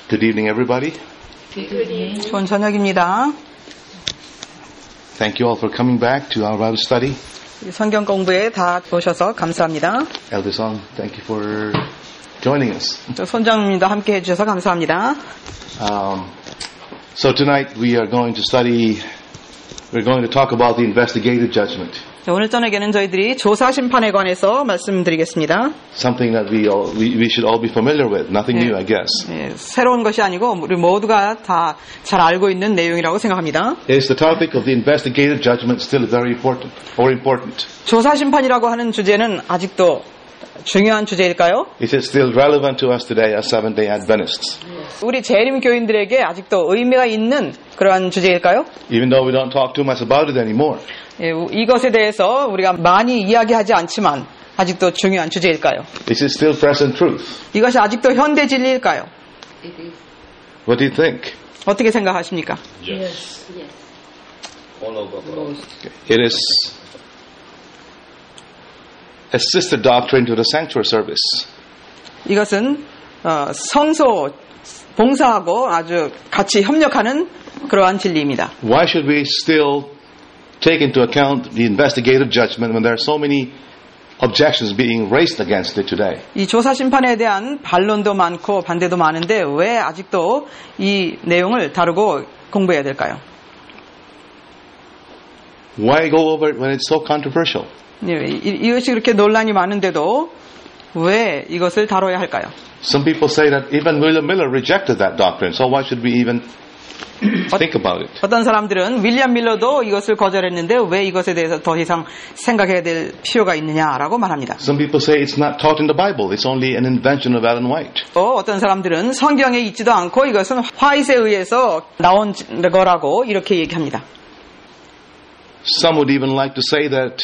Good evening, everybody. 좋은 저녁입니다. Thank you all for coming back to our Bible study. 성경 공부에 다 오셔서 감사합니다. Elder Song, thank you for joining us. 또 손장님도 함께 해주셔서 감사합니다. So tonight we're going to talk about the investigative judgment. 오늘 저녁에는 저희들이 조사 심판에 관해서 말씀드리겠습니다. Something that we should all be familiar with. Nothing new, I guess. 새로운 것이 아니고 우리 모두가 다 잘 알고 있는 내용이라고 생각합니다. Is the topic of the investigative judgment still very important? 조사 심판이라고 하는 주제는 아직도 중요한 주제일까요? Is it still relevant to us today as Seventh-day Adventists? 우리 재림 교인들에게 아직도 의미가 있는 그러한 주제일까요? Even though we don't talk too much about it anymore. 이것에 대해서 우리가 많이 이야기하지 않지만 아직도 중요한 주제일까요? Is it still present truth? 이것이 아직도 현대 진리일까요? What do you think? 어떻게 생각하십니까? Yes. All over. It is a sister doctrine to the sanctuary service. 이것은 성소 봉사하고 아주 같이 협력하는 그러한 진리입니다. Why should we still take into account the investigative judgment when there are so many objections being raised against it today? 이 조사 심판에 대한 반론도 많고 반대도 많은데 왜 아직도 이 내용을 다루고 공부해야 될까요? Why go over it when it's so controversial? 이것이 그렇게 논란이 많은데도 왜 이것을 다뤄야 할까요? Some people say that even William Miller rejected that doctrine, so why should we even think about it? 어떤 사람들은 윌리엄 밀러도 이것을 거절했는데 왜 이것에 대해서 더 이상 생각해야 될 필요가 있느냐라고 말합니다. Some people say it's not taught in the Bible, it's only an invention of Ellen White. 또 어떤 사람들은 성경에 있지도 않고 이것은 화이트에 의해서 나온 거라고 이렇게 얘기합니다. Some would even like to say that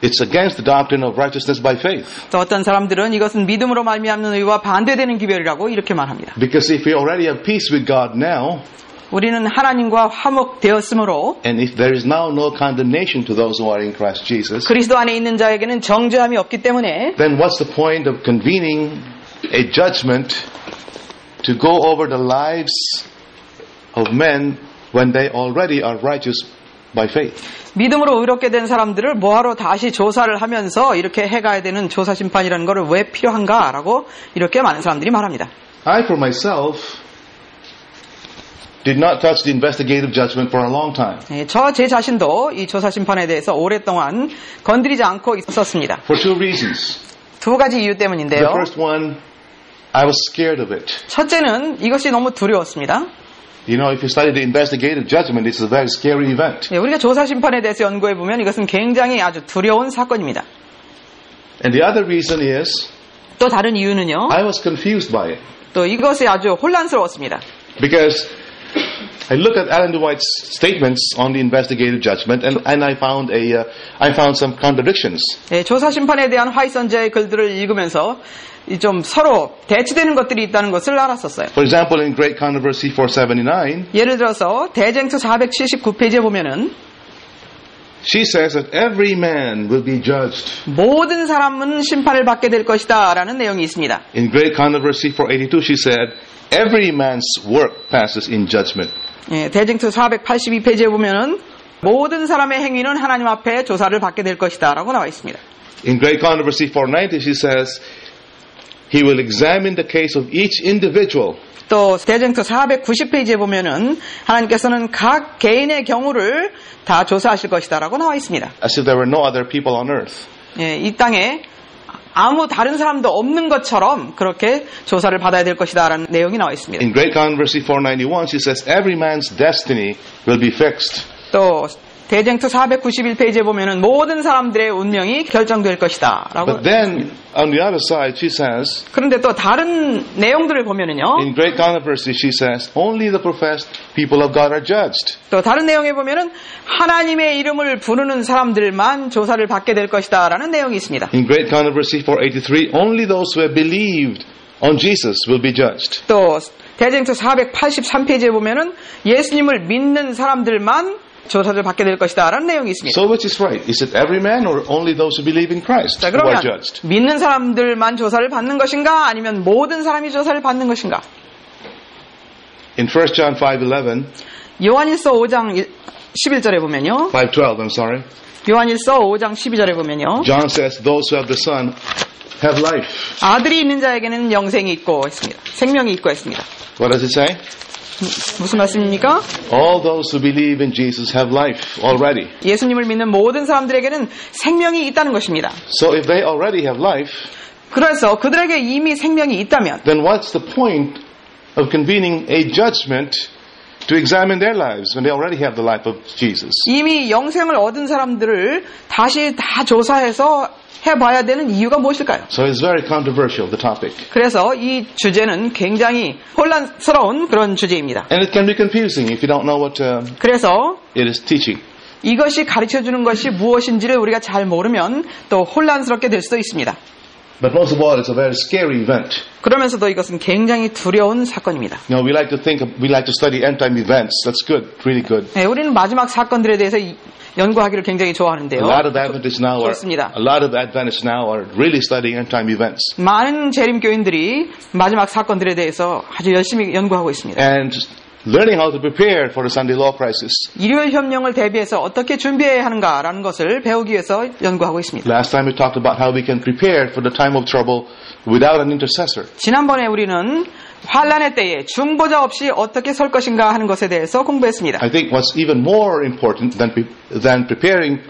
it's against the doctrine of righteousness by faith. 또 어떤 사람들은 이것은 믿음으로 말미암는 의와 반대되는 기별이라고 이렇게 말합니다. Because if we already have peace with God now, 우리는 하나님과 화목되었으므로 and if there is now no condemnation to those who are in Christ Jesus, 그리스도 안에 있는 자에게는 정죄함이 없기 때문에 then what's the point of convening a judgment to go over the lives of men when they already are righteous by faith? 믿음으로 의롭게 된 사람들을 뭐하러 다시 조사를 하면서 이렇게 해가야 되는 조사 심판이라는 것을 왜 필요한가라고 이렇게 많은 사람들이 말합니다. I for myself did not touch the investigative judgment for a long time. 제 자신도 이 조사 심판에 대해서 오랫동안 건드리지 않고 있었습니다. For two reasons. 두 가지 이유 때문인데요. The first one, I was scared of it. 첫째는 이것이 너무 두려웠습니다. You know, if you study the investigative judgment, it's a very scary event. 우리가 조사 심판에 대해서 연구해 보면 이것은 굉장히 아주 두려운 사건입니다. And the other reason is, 또 다른 이유는요. I was confused by it. 또 이것이 아주 혼란스러웠습니다. Because I looked at Ellen White's statements on the investigative judgment, and I found some contradictions. 조사 심판에 대한 화이트 선지자의 글들을 읽으면서 좀 서로 대치되는 것들이 있다는 것을 알았었어요. For example, in Great Controversy 479, 예를 들어서 대쟁투 479페이지에 보면은 she says that every man will be judged. 모든 사람은 심판을 받게 될 것이다라는 내용이 있습니다. In Great Controversy 482, she said, every man's work passes in judgment. 대쟁투 482페이지에 보면은 모든 사람의 행위는 하나님 앞에 조사를 받게 될 것이다라고 나와 있습니다. In Great Controversy 490, she says, He will examine the case of each individual. 또 대쟁투 490페이지에 보면은 하나님께서는 각 개인의 경우를 다 조사하실 것이다라고 나와 있습니다. As if there were no other people on earth. 이 땅에 아무 다른 사람도 없는 것처럼 그렇게 조사를 받아야 될 것이다라는 내용이 나와 있습니다. In Great Controversy 491, she says every man's destiny will be fixed. 또 대쟁투 491페이지에 보면은 모든 사람들의 운명이 결정될 것이다라고. But then on the other side, she says. 그런데 또 다른 내용들을 보면은요. In Great Controversy, she says only the professed people of God are judged. 또 다른 내용에 보면은 하나님의 이름을 부르는 사람들만 조사를 받게 될 것이다라는 내용이 있습니다. In Great Controversy 483, only those who have believed on Jesus will be judged. 또 대쟁투 483페이지에 보면은 예수님을 믿는 사람들만 조사를 받게 될 것이다라는 내용이 있습니다. So which is right? Is it every man or only those who believe in Christ 자, who are 그러면 judged? 믿는 사람들만 조사를 받는 것인가 아니면 모든 사람이 조사를 받는 것인가? In 1 John 5:11, 요한일서 5장 11절에 보면요. 5:12, I'm sorry. 요한일서 5장 12절에 보면요. John says, those who have the Son have life. 아들이 있는 자에게는 영생이 있고 있습니다. 생명이 있고 있습니다. What does it say? 무슨 말씀입니까? All those who believe in Jesus have life already. 예수님을 믿는 모든 사람들에게는 생명이 있다는 것입니다. So if they already have life, 그래서 그들에게 이미 생명이 있다면 then what's the point of convening a judgment to examine their lives when they already have the life of Jesus? 이미 영생을 얻은 사람들을 다시 다 조사해서 해봐야 되는 이유가 무엇일까요? So it's very controversial, the topic. 그래서 이 주제는 굉장히 혼란스러운 그런 주제입니다. And it can be confusing if you don't know what 그래서 it is teaching. 이것이 가르쳐주는 것이 무엇인지를 우리가 잘 모르면 또 혼란스럽게 될 수도 있습니다. But most of all, it's a very scary event. 그러면서도 이것은 굉장히 두려운 사건입니다. You know, we like to study end-time events. That's good, really good. 네, 우리는 마지막 사건들에 대해서 연구하기를 굉장히 좋아하는데요. A lot of Adventists now 좋습니다. are really studying end-time events. 많은 재림교인들이 마지막 사건들에 대해서 아주 열심히 연구하고 있습니다. And learning how to prepare for the Sunday law crisis. 일요일 협령을 대비해서 어떻게 준비해야 하는가라는 것을 배우기 위해서 연구하고 있습니다. Last time we talked about how we can prepare for the time of trouble without an intercessor. 지난번에 우리는 환란의 때에 중보자 없이 어떻게 설 것인가 하는 것에 대해서 공부했습니다. I think what's even more important than preparing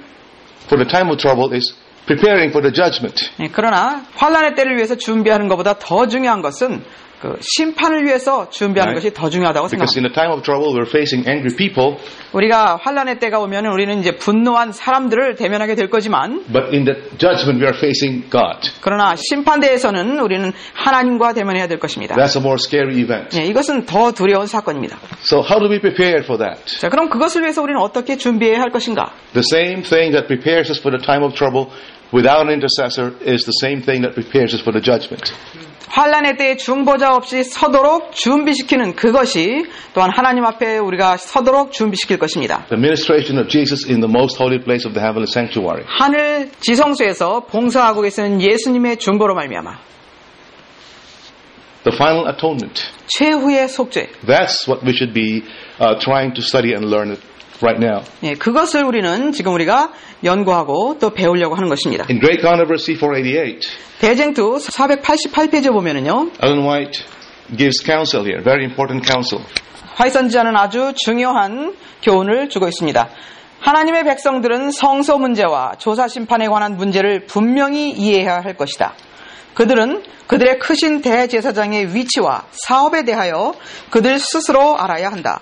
for the time of trouble is preparing for the judgment. 그러나 환란의 때를 위해서 준비하는 것보다 더 중요한 것은 그 심판을 위해서 준비하는 것이 더 중요하다고 Because 생각합니다. in the time of trouble, we're facing angry people. 우리가 환란의 때가 오면 우리는 이제 분노한 사람들을 대면하게 될 거지만, But in the judgment, we are facing God. 그러나 심판대에서는 우리는 하나님과 대면해야 될 것입니다. That's a more scary event. 이것은 더 두려운 사건입니다. So how do we prepare for that? 자, 그럼 그것을 위해서 우리는 어떻게 준비해야 할 것인가? The same thing that prepares us for the time of trouble without an intercessor is the same thing that prepares us for the judgment. 환란의 때에 중보자 없이 서도록 준비시키는 그것이 또한 하나님 앞에 우리가 서도록 준비시킬 것입니다. The ministration of Jesus in the most holy place of the heavenly sanctuary. 하늘 지성소에서 봉사하고 계시는 예수님의 중보로 말미암아 The final atonement. 최후의 속죄. That's what we should be trying to study and learn right now. 그것을 지금 우리가 연구하고 또 배우려고 하는 것입니다. In Great Controversy 488, 대쟁투 488페이지에 보면은요. Ellen White gives counsel here, very important counsel. 화이트 선지자는 아주 중요한 교훈을 주고 있습니다. 하나님의 백성들은 성소 문제와 조사 심판에 관한 문제를 분명히 이해해야 할 것이다. 그들은 그들의 크신 대제사장의 위치와 사업에 대하여 그들 스스로 알아야 한다.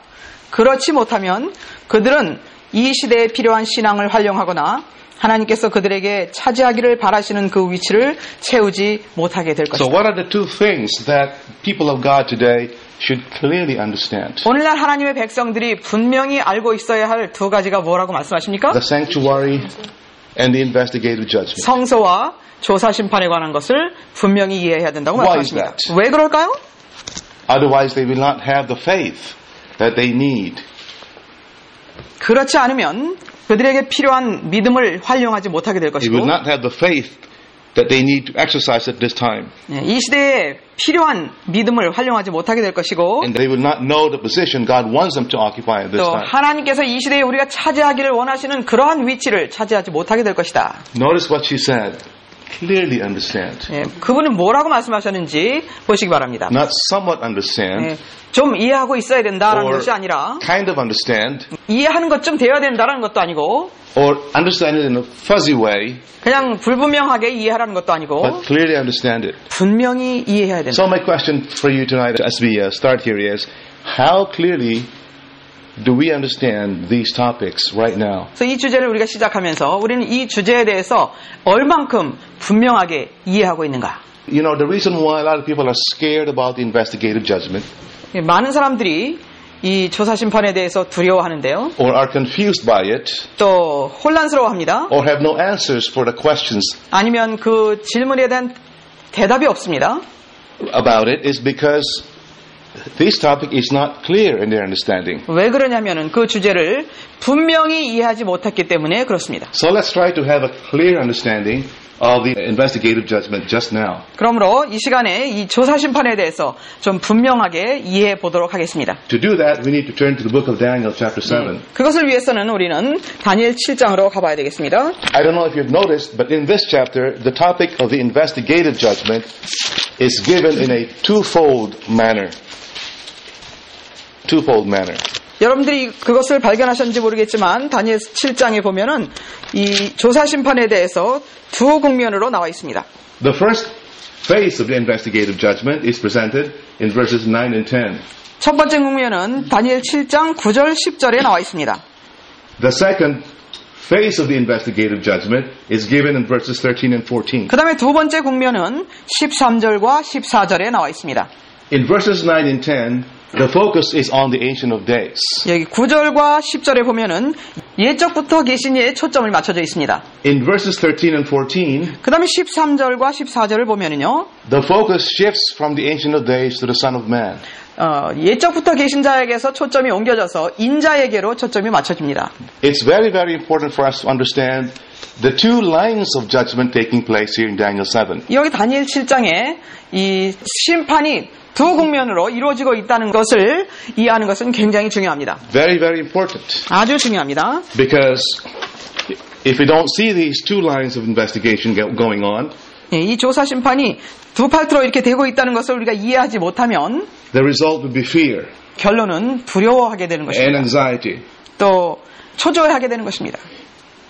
그렇지 못하면 그들은 이 시대에 필요한 신앙을 활용하거나 하나님께서 그들에게 차지하기를 바라시는 그 위치를 채우지 못하게 될 것이다. So what are the two things that people of God today should clearly understand? 오늘날 하나님의 백성들이 분명히 알고 있어야 할 두 가지가 뭐라고 말씀하십니까? The sanctuary and the investigative judgment. 성소와 조사 심판에 관한 것을 분명히 이해해야 된다고 Why is 말씀하십니다. that? 왜 그럴까요? Otherwise they will not have the faith that they need. 그렇지 않으면 그들에게 필요한 믿음을 활용하지 못하게 될 They 것이고 will not have the faith that they need to exercise at this time. 이 시대에 필요한 믿음을 활용하지 못하게 될 것이고 And they will not know the position God wants them to occupy at this 또 time. 하나님께서 이 시대에 우리가 차지하기를 원하시는 그러한 위치를 차지하지 못하게 될 것이다. Notice what she said. Clearly understand. 그분은 뭐라고 말씀하셨는지 보시기 바랍니다. Not somewhat understand 좀 이해하고 있어야 된다라는 or 것이 아니라 kind of understand 이해하는 것 좀 되어야 된다라는 것도 아니고 or understand it in a fuzzy way, 그냥 불분명하게 이해하라는 것도 아니고 but clearly understand it. 분명히 이해해야 된다. So my question for you tonight as we start here is, how clearly do we understand these topics right now? 그래서 이 주제를 우리가 시작하면서 우리는 이 주제에 대해서 얼만큼 분명하게 이해하고 있는가? You know, the reason why a lot of people are scared about the investigative judgment 많은 사람들이 이 조사 심판에 대해서 두려워하는데요. or are confused by it 또 혼란스러워합니다. or have no answers for the questions 아니면 그 질문에 대한 대답이 없습니다. about it is because this topic is not clear in their understanding. 왜 그러냐면은 그 주제를 분명히 이해하지 못했기 때문에 그렇습니다. So let's try to have a clear understanding of the investigative judgment just now. 그러므로 이 시간에 이 조사 심판에 대해서 좀 분명하게 이해해 보도록 하겠습니다. To do that, we need to turn to the book of Daniel chapter 7. 그것을 위해서는 우리는 다니엘 7장으로 가봐야 되겠습니다. I don't know if you've noticed, but in this chapter, the topic of the investigative judgment is given in a twofold manner. Twofold manner. 여러분들이 그것을 발견하셨는지 모르겠지만 다니엘 7장에 보면은 이 조사 심판에 대해서 두 국면으로 나와 있습니다. The first phase of the investigative judgment is presented in verses 9 and 10. 첫 번째 국면은 다니엘 7장 9절 10절에 나와 있습니다. The second phase of the investigative judgment is given in verses 13 and 14. 그 다음에 두 번째 국면은 13절과 14절에 나와 있습니다. In verses 9 and 10, the focus is on the Ancient of Days. 여기 9절과 10절에 보면은 옛적부터 계신 이에 초점을 맞춰져 있습니다. In verses 13 and 14, 그 다음에 13절과 14절을 보면은요, the focus shifts from the Ancient of Days to the Son of Man. 옛적부터 계신 자에게서 초점이 옮겨져서 인자에게로 초점이 맞춰집니다. It's very, very important for us to understand the two lines of judgment taking place here in Daniel 7. 여기 다니엘 7장에 이 심판이 두 국면으로 이루어지고 있다는 것을 이해하는 것은 굉장히 중요합니다. Very, very important. 아주 중요합니다. Because if we don't see these two lines of investigation going on, 이 조사 심판이 두 파트로 이렇게 되고 있다는 것을 우리가 이해하지 못하면 the result would be fear 결론은 두려워하게 되는 and 것입니다. anxiety. 또 초조해하게 되는 것입니다.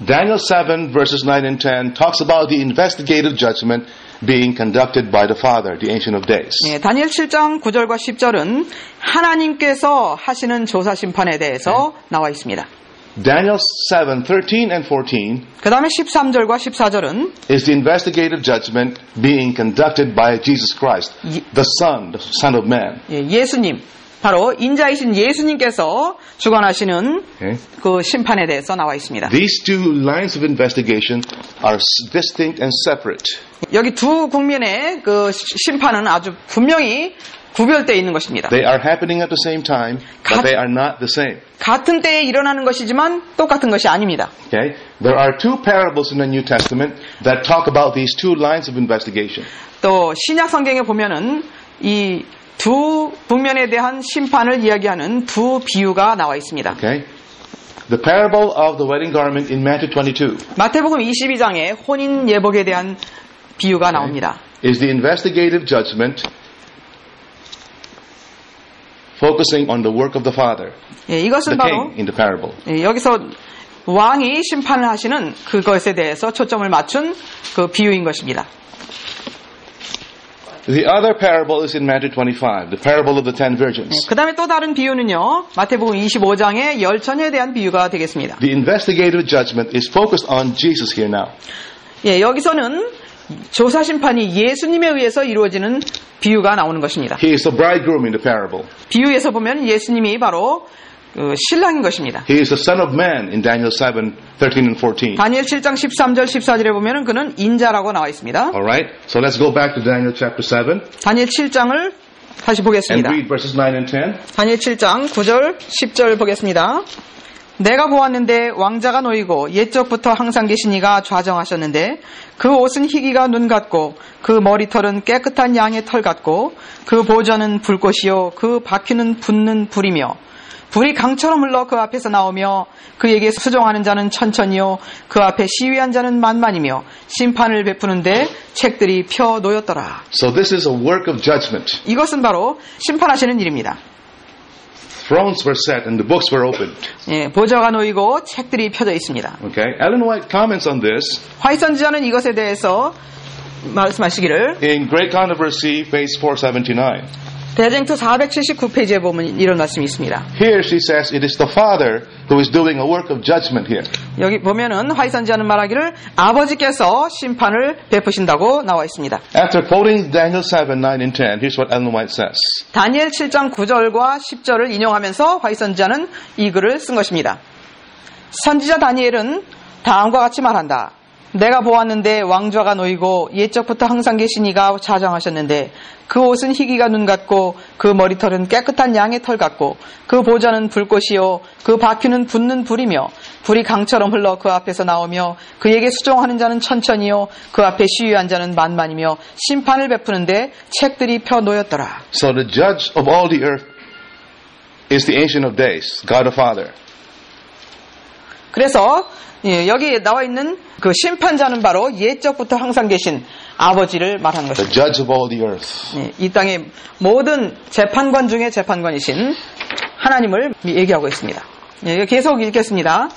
Daniel 7 verses 9 and 10 talks about the investigative judgment being conducted by the Father, the Ancient of Days. 다니엘 7장 9절과 10절은 하나님께서 하시는 조사 심판에 대해서 나와 있습니다. Daniel 7, 13 and 14 그 다음에 13절과 14절은 is the investigative judgment being conducted by Jesus Christ, the Son of Man. 예수님, 바로 인자이신 예수님께서 주관하시는 그 심판에 대해서 나와 있습니다. These two lines of investigation are distinct and separate. 여기 두 국면의 그 심판은 아주 분명히 구별되어 있는 것입니다. They are happening at the same time, but they are not the same. 같은 때에 일어나는 것이지만 똑같은 것이 아닙니다. Okay? There are two parables in the New Testament that talk about these two lines of investigation. 또 신약 성경에 보면은 이 두 국면에 대한 심판을 이야기하는 두 비유가 나와 있습니다. Okay? The parable of the wedding garment in Matthew 22. 마태복음 22장에 혼인 예복에 대한 비유가 나옵니다. Is the investigative judgment focusing on the work of the Father, 이것은 the 바로 king in the parable. 여기서 왕이 심판을 하시는 그것에 대해서 초점을 맞춘 그 비유인 것입니다. The other parable is in Matthew 25, the parable of the 10 virgins. 그 다음에 또 다른 비유는요, 마태복음 25장의 열처녀에 대한 비유가 되겠습니다. The investigative judgment is focused on Jesus here now. 여기서는 조사 심판이 예수님에 의해서 이루어지는 비유가 나오는 것입니다. He is the bridegroom in the parable. 비유에서 보면 예수님이 바로 신랑인 것입니다. He is the Son of Man in Daniel 7, 13 and 14. 다니엘 7장 13절 14절에 보면 그는 인자라고 나와 있습니다. Alright, so let's go back to Daniel chapter 7 다니엘 7장을 다시 and 보겠습니다. read verses 9 and 10. 다니엘 7장 9절 10절 보겠습니다. 내가 보았는데 왕자가 놓이고 옛적부터 항상 계신 이가 좌정하셨는데 그 옷은 희기가 눈 같고 그 머리털은 깨끗한 양의 털 같고 그 보좌는 불꽃이요 그 바퀴는 붙는 불이며 불이 강처럼 흘러 그 앞에서 나오며 그에게 수종하는 자는 천천히요 그 앞에 시위한 자는 만만이며 심판을 베푸는데 책들이 펴 놓였더라. So this is a work of judgment. 이것은 바로 심판하시는 일입니다. Thrones were set and the books were opened. 보좌가 놓이고 책들이 펴져 있습니다. Okay, Ellen White comments on this 화이트 선지자는 이것에 대해서 말씀하시기를 in Great Controversy, page 479. 대쟁투 479페이지에 보면 이런 말씀이 있습니다. Here she says it is the Father who is doing a work of judgment here. 여기 보면은 화이트 선지자는 말하기를 아버지께서 심판을 베푸신다고 나와 있습니다. After quoting Daniel 7, 9 and 10, here's what Ellen White says. 다니엘 7장 9절과 10절을 인용하면서 화이트 선지자는 이 글을 쓴 것입니다. 선지자 다니엘은 다음과 같이 말한다. 내가 보았는데 왕좌가 놓이고 옛적부터 항상 계신 이가 좌정하셨는데 그 옷은 희기가 눈 같고 그 머리털은 깨끗한 양의 털 같고 그 보좌는 불꽃이요 그 바퀴는 붙는 불이며 불이 강처럼 흘러 그 앞에서 나오며 그에게 수종하는 자는 천천히요 그 앞에 시위한 자는 만만이며 심판을 베푸는데 책들이 펴 놓였더라. So the judge of all the earth is the Ancient of Days, God the Father. 그래서 여기 나와 있는 그 심판자는 바로 옛적부터 항상 계신 아버지를 말하는 The 것입니다. judge of all the earth. 이 땅의 모든 재판관 중에 재판관이신 하나님을 얘기하고 있습니다. 계속 읽겠습니다.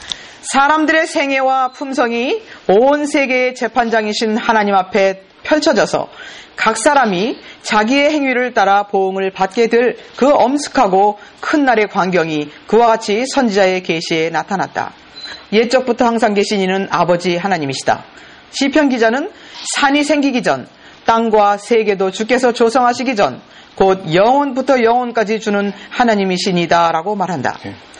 사람들의 생애와 품성이 온 세계의 재판장이신 하나님 앞에 펼쳐져서 각 사람이 자기의 행위를 따라 보응을 받게 될 그 엄숙하고 큰 날의 광경이 그와 같이 선지자의 계시에 나타났다. 옛적부터 항상 계신 이는 아버지 하나님이시다. 시편 기자는 산이 생기기 전 땅과 세계도 주께서 조성하시기 전 곧 영원부터 영원까지 주는 하나님이시니다 라고 말한다.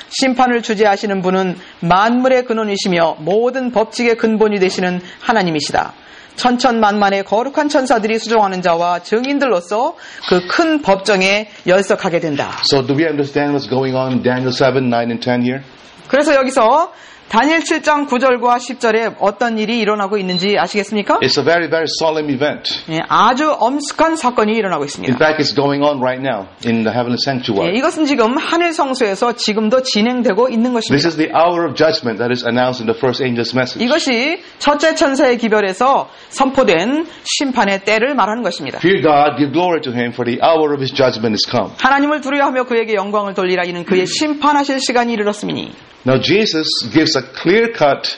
심판을 주재하시는 분은 만물의 근원이시며 모든 법칙의 근본이 되시는 하나님이시다. 천천만만의 거룩한 천사들이 수종하는 자와 증인들로서 그 큰 법정에 열석하게 된다. So do we understand what's going on in Daniel 7, 9, and 10 here? 그래서 여기서 다니엘 7장 9절과 10절에 어떤 일이 일어나고 있는지 아시겠습니까? It's a very, very solemn event. 아주 엄숙한 사건이 일어나고 있습니다. In fact, it's going on right now in the heavenly sanctuary. 이것은 지금 하늘 성소에서 지금도 진행되고 있는 This 것입니다. is the hour of judgment that is announced in the first angel's message. 이것이 첫째 천사의 기별에서 선포된 심판의 때를 말하는 것입니다. Fear God, give glory to Him, for the hour of His judgment is come. 하나님을 두려워하며 그에게 영광을 돌리라. 이는 그의 심판하실 시간이 이르렀음이니. Now Jesus gives a clear-cut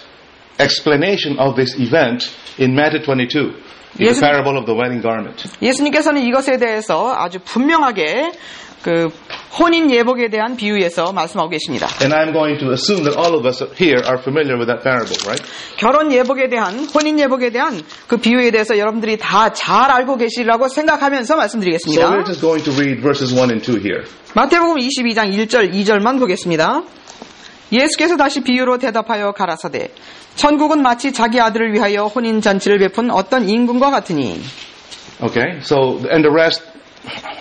explanation of this event in Matthew 22, in the parable of the wedding garment. 예수님께서는 이것에 대해서 아주 분명하게 그 혼인 예복에 대한 비유에서 말씀하고 계십니다. And I'm going to assume that all of us here are familiar with that parable, right? 결혼 예복에 대한 혼인 예복에 대한 그 비유에 대해서 여러분들이 다 잘 알고 계시라고 생각하면서 So 말씀드리겠습니다. we're just going to read verses 1 and 2 here. 마태복음 22장 1절 2절만 보겠습니다. 예수께서 다시 비유로 대답하여 가라사대 천국은 마치 자기 아들을 위하여 혼인 잔치를 베푼 어떤 임금과 같으니. Okay, so and the rest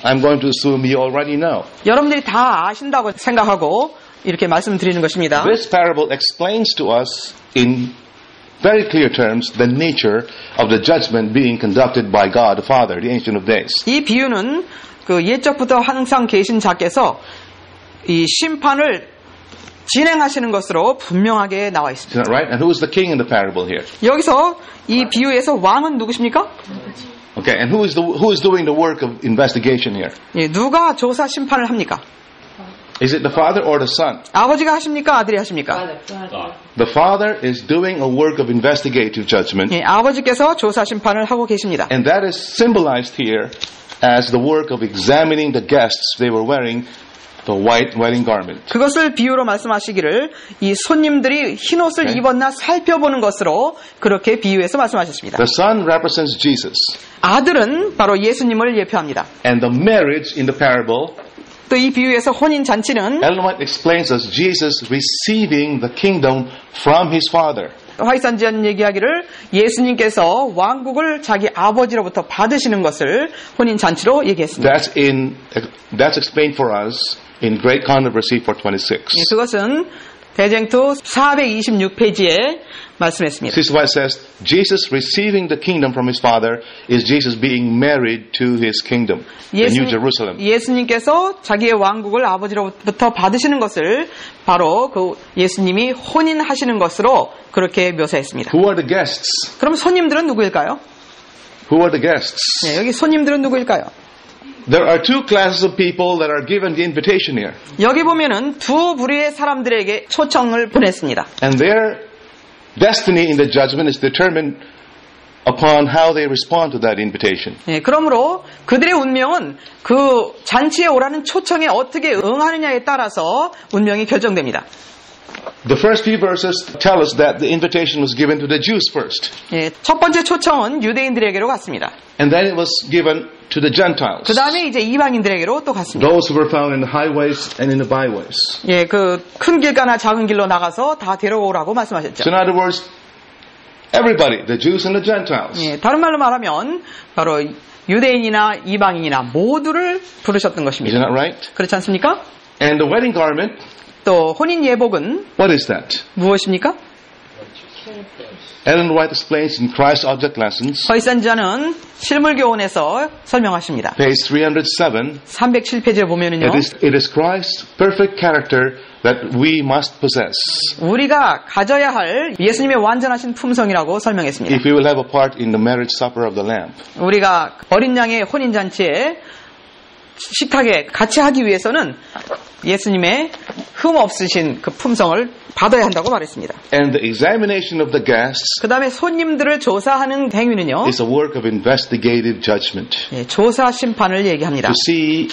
I'm going to assume you already know. 여러분들이 다 아신다고 생각하고 이렇게 말씀드리는 것입니다. This parable explains to us in very clear terms the nature of the judgment being conducted by God the Father, the Ancient of Days. 이 비유는 그 옛적부터 항상 계신 자께서 이 심판을 진행하시는 것으로 분명하게 나와 있습니다. Isn't that right? And who is the king in the parable here? 여기서 이 비유에서 왕은 누구십니까? Okay, and who is doing the work of investigation here? 누가 조사 심판을 합니까? Is it the father or the son? 아버지가 하십니까? 아들이 하십니까? The father is doing a work of investigative judgment, 아버지께서 조사 심판을 하고 계십니다. and that is symbolized here as the work of examining the guests they were wearing the white wedding garment. 그것을 비유로 말씀하시기를 이 손님들이 흰 옷을 입었나 살펴보는 것으로 그렇게 비유해서 말씀하셨습니다. The son represents Jesus, 아들은 바로 예수님을 예표합니다. and the marriage in the parable, 또 이 비유에서 혼인 잔치는 Ellen White explains us Jesus receiving the kingdom from his father. 화이산지연 얘기하기를 예수님께서 왕국을 자기 아버지로부터 받으시는 것을 혼인 잔치로 얘기했습니다. That's explained for us in Great Controversy 426. 그것은 대쟁투 426페이지에 말씀했습니다. This is why it says Jesus receiving the kingdom from his father is Jesus being married to his kingdom, the New Jerusalem. 예수님께서 자기의 왕국을 아버지로부터 받으시는 것을 바로 그 예수님이 혼인하시는 것으로 그렇게 묘사했습니다. Who are the guests? 그럼 손님들은 누구일까요? Who are the guests? 여기 손님들은 누구일까요? There are two classes of people that are given the invitation here. 여기 보면은 두 부류의 사람들에게 초청을 보냈습니다. And their destiny in the judgment is determined upon how they respond to that invitation. 그러므로 그들의 운명은 그 잔치에 오라는 초청에 어떻게 응하느냐에 따라서 운명이 결정됩니다. The first few verses tell us that the invitation was given to the Jews first. 첫 번째 초청은 유대인들에게로 갔습니다. And then it was given to the Gentiles. 그 다음에 이제 이방인들에게로 또 갔습니다. Those who were found in the highways and in the byways. 그 큰 길가나 작은 길로 나가서 다 데려오라고 말씀하셨죠. So in other words, Everybody, the Jews and the Gentiles. 예, 다른 말로 말하면 바로 유대인이나 이방인이나 모두를 부르셨던 것입니다. Isn't that right? 그렇지 않습니까? And the wedding garment, 또 혼인 예복은 what is that? 무엇입니까? Ellen White explains in Christ Object Lessons, 허이선자는 실물교훈에서 설명하십니다. page 307, 307페이지에 보면은요. it is Christ's perfect character that we must possess. 우리가 가져야 할 예수님의 완전하신 품성이라고 설명했습니다. If we will have a part in the marriage supper of the Lamb. 우리가 어린 양의 혼인잔치에 식탁에 같이 하기 위해서는 예수님의 흠 없으신 그 품성을 받아야 한다고 말했습니다. And the examination of the guests 그 다음에 손님들을 조사하는 행위는요. is a work of investigative judgment. 예, 조사 심판을 얘기합니다. To see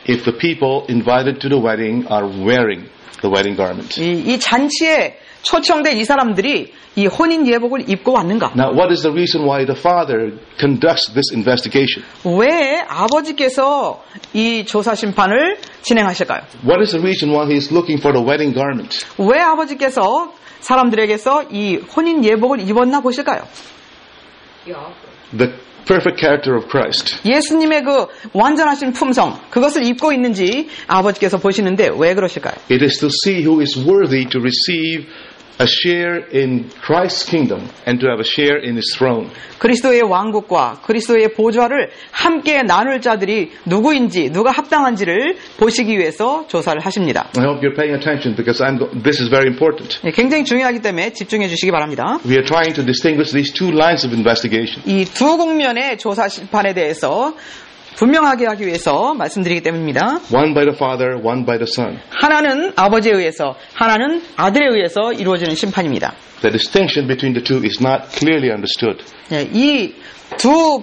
if the people invited to the wedding are wearing the wedding garment. 이 잔치에 초청된 이 사람들이 이 혼인 예복을 입고 왔는가? Now, what is the reason why the father conducts this investigation? 왜 아버지께서 이 조사 심판을 진행하실까요? What is the reason why he is looking for the wedding garment? 왜 아버지께서 사람들에게서 이 혼인 예복을 입었나 보실까요? The perfect character of Christ. 예수님의 그 완전하신 품성, 그것을 입고 있는지 아버지께서 보시는데 왜 그러실까요? It is to see who is worthy to receive a share in Christ's kingdom and to have a share in His throne. 그리스도의 왕국과 그리스도의 보좌를 함께 나눌 자들이 누구인지, 누가 합당한지를 보시기 위해서 조사를 하십니다. I hope you're paying attention because this is very important. 굉장히 중요하기 때문에 집중해 주시기 바랍니다. We are trying to distinguish these two lines of investigation. 이 두 국면의 조사 심판에 대해서 분명하게 하기 위해서 말씀드리기 때문입니다. One by the Father, one by the Son. 하나는 아버지에 의해서, 하나는 아들에 의해서 이루어지는 심판입니다. The distinction between the two is not clearly understood. 이 두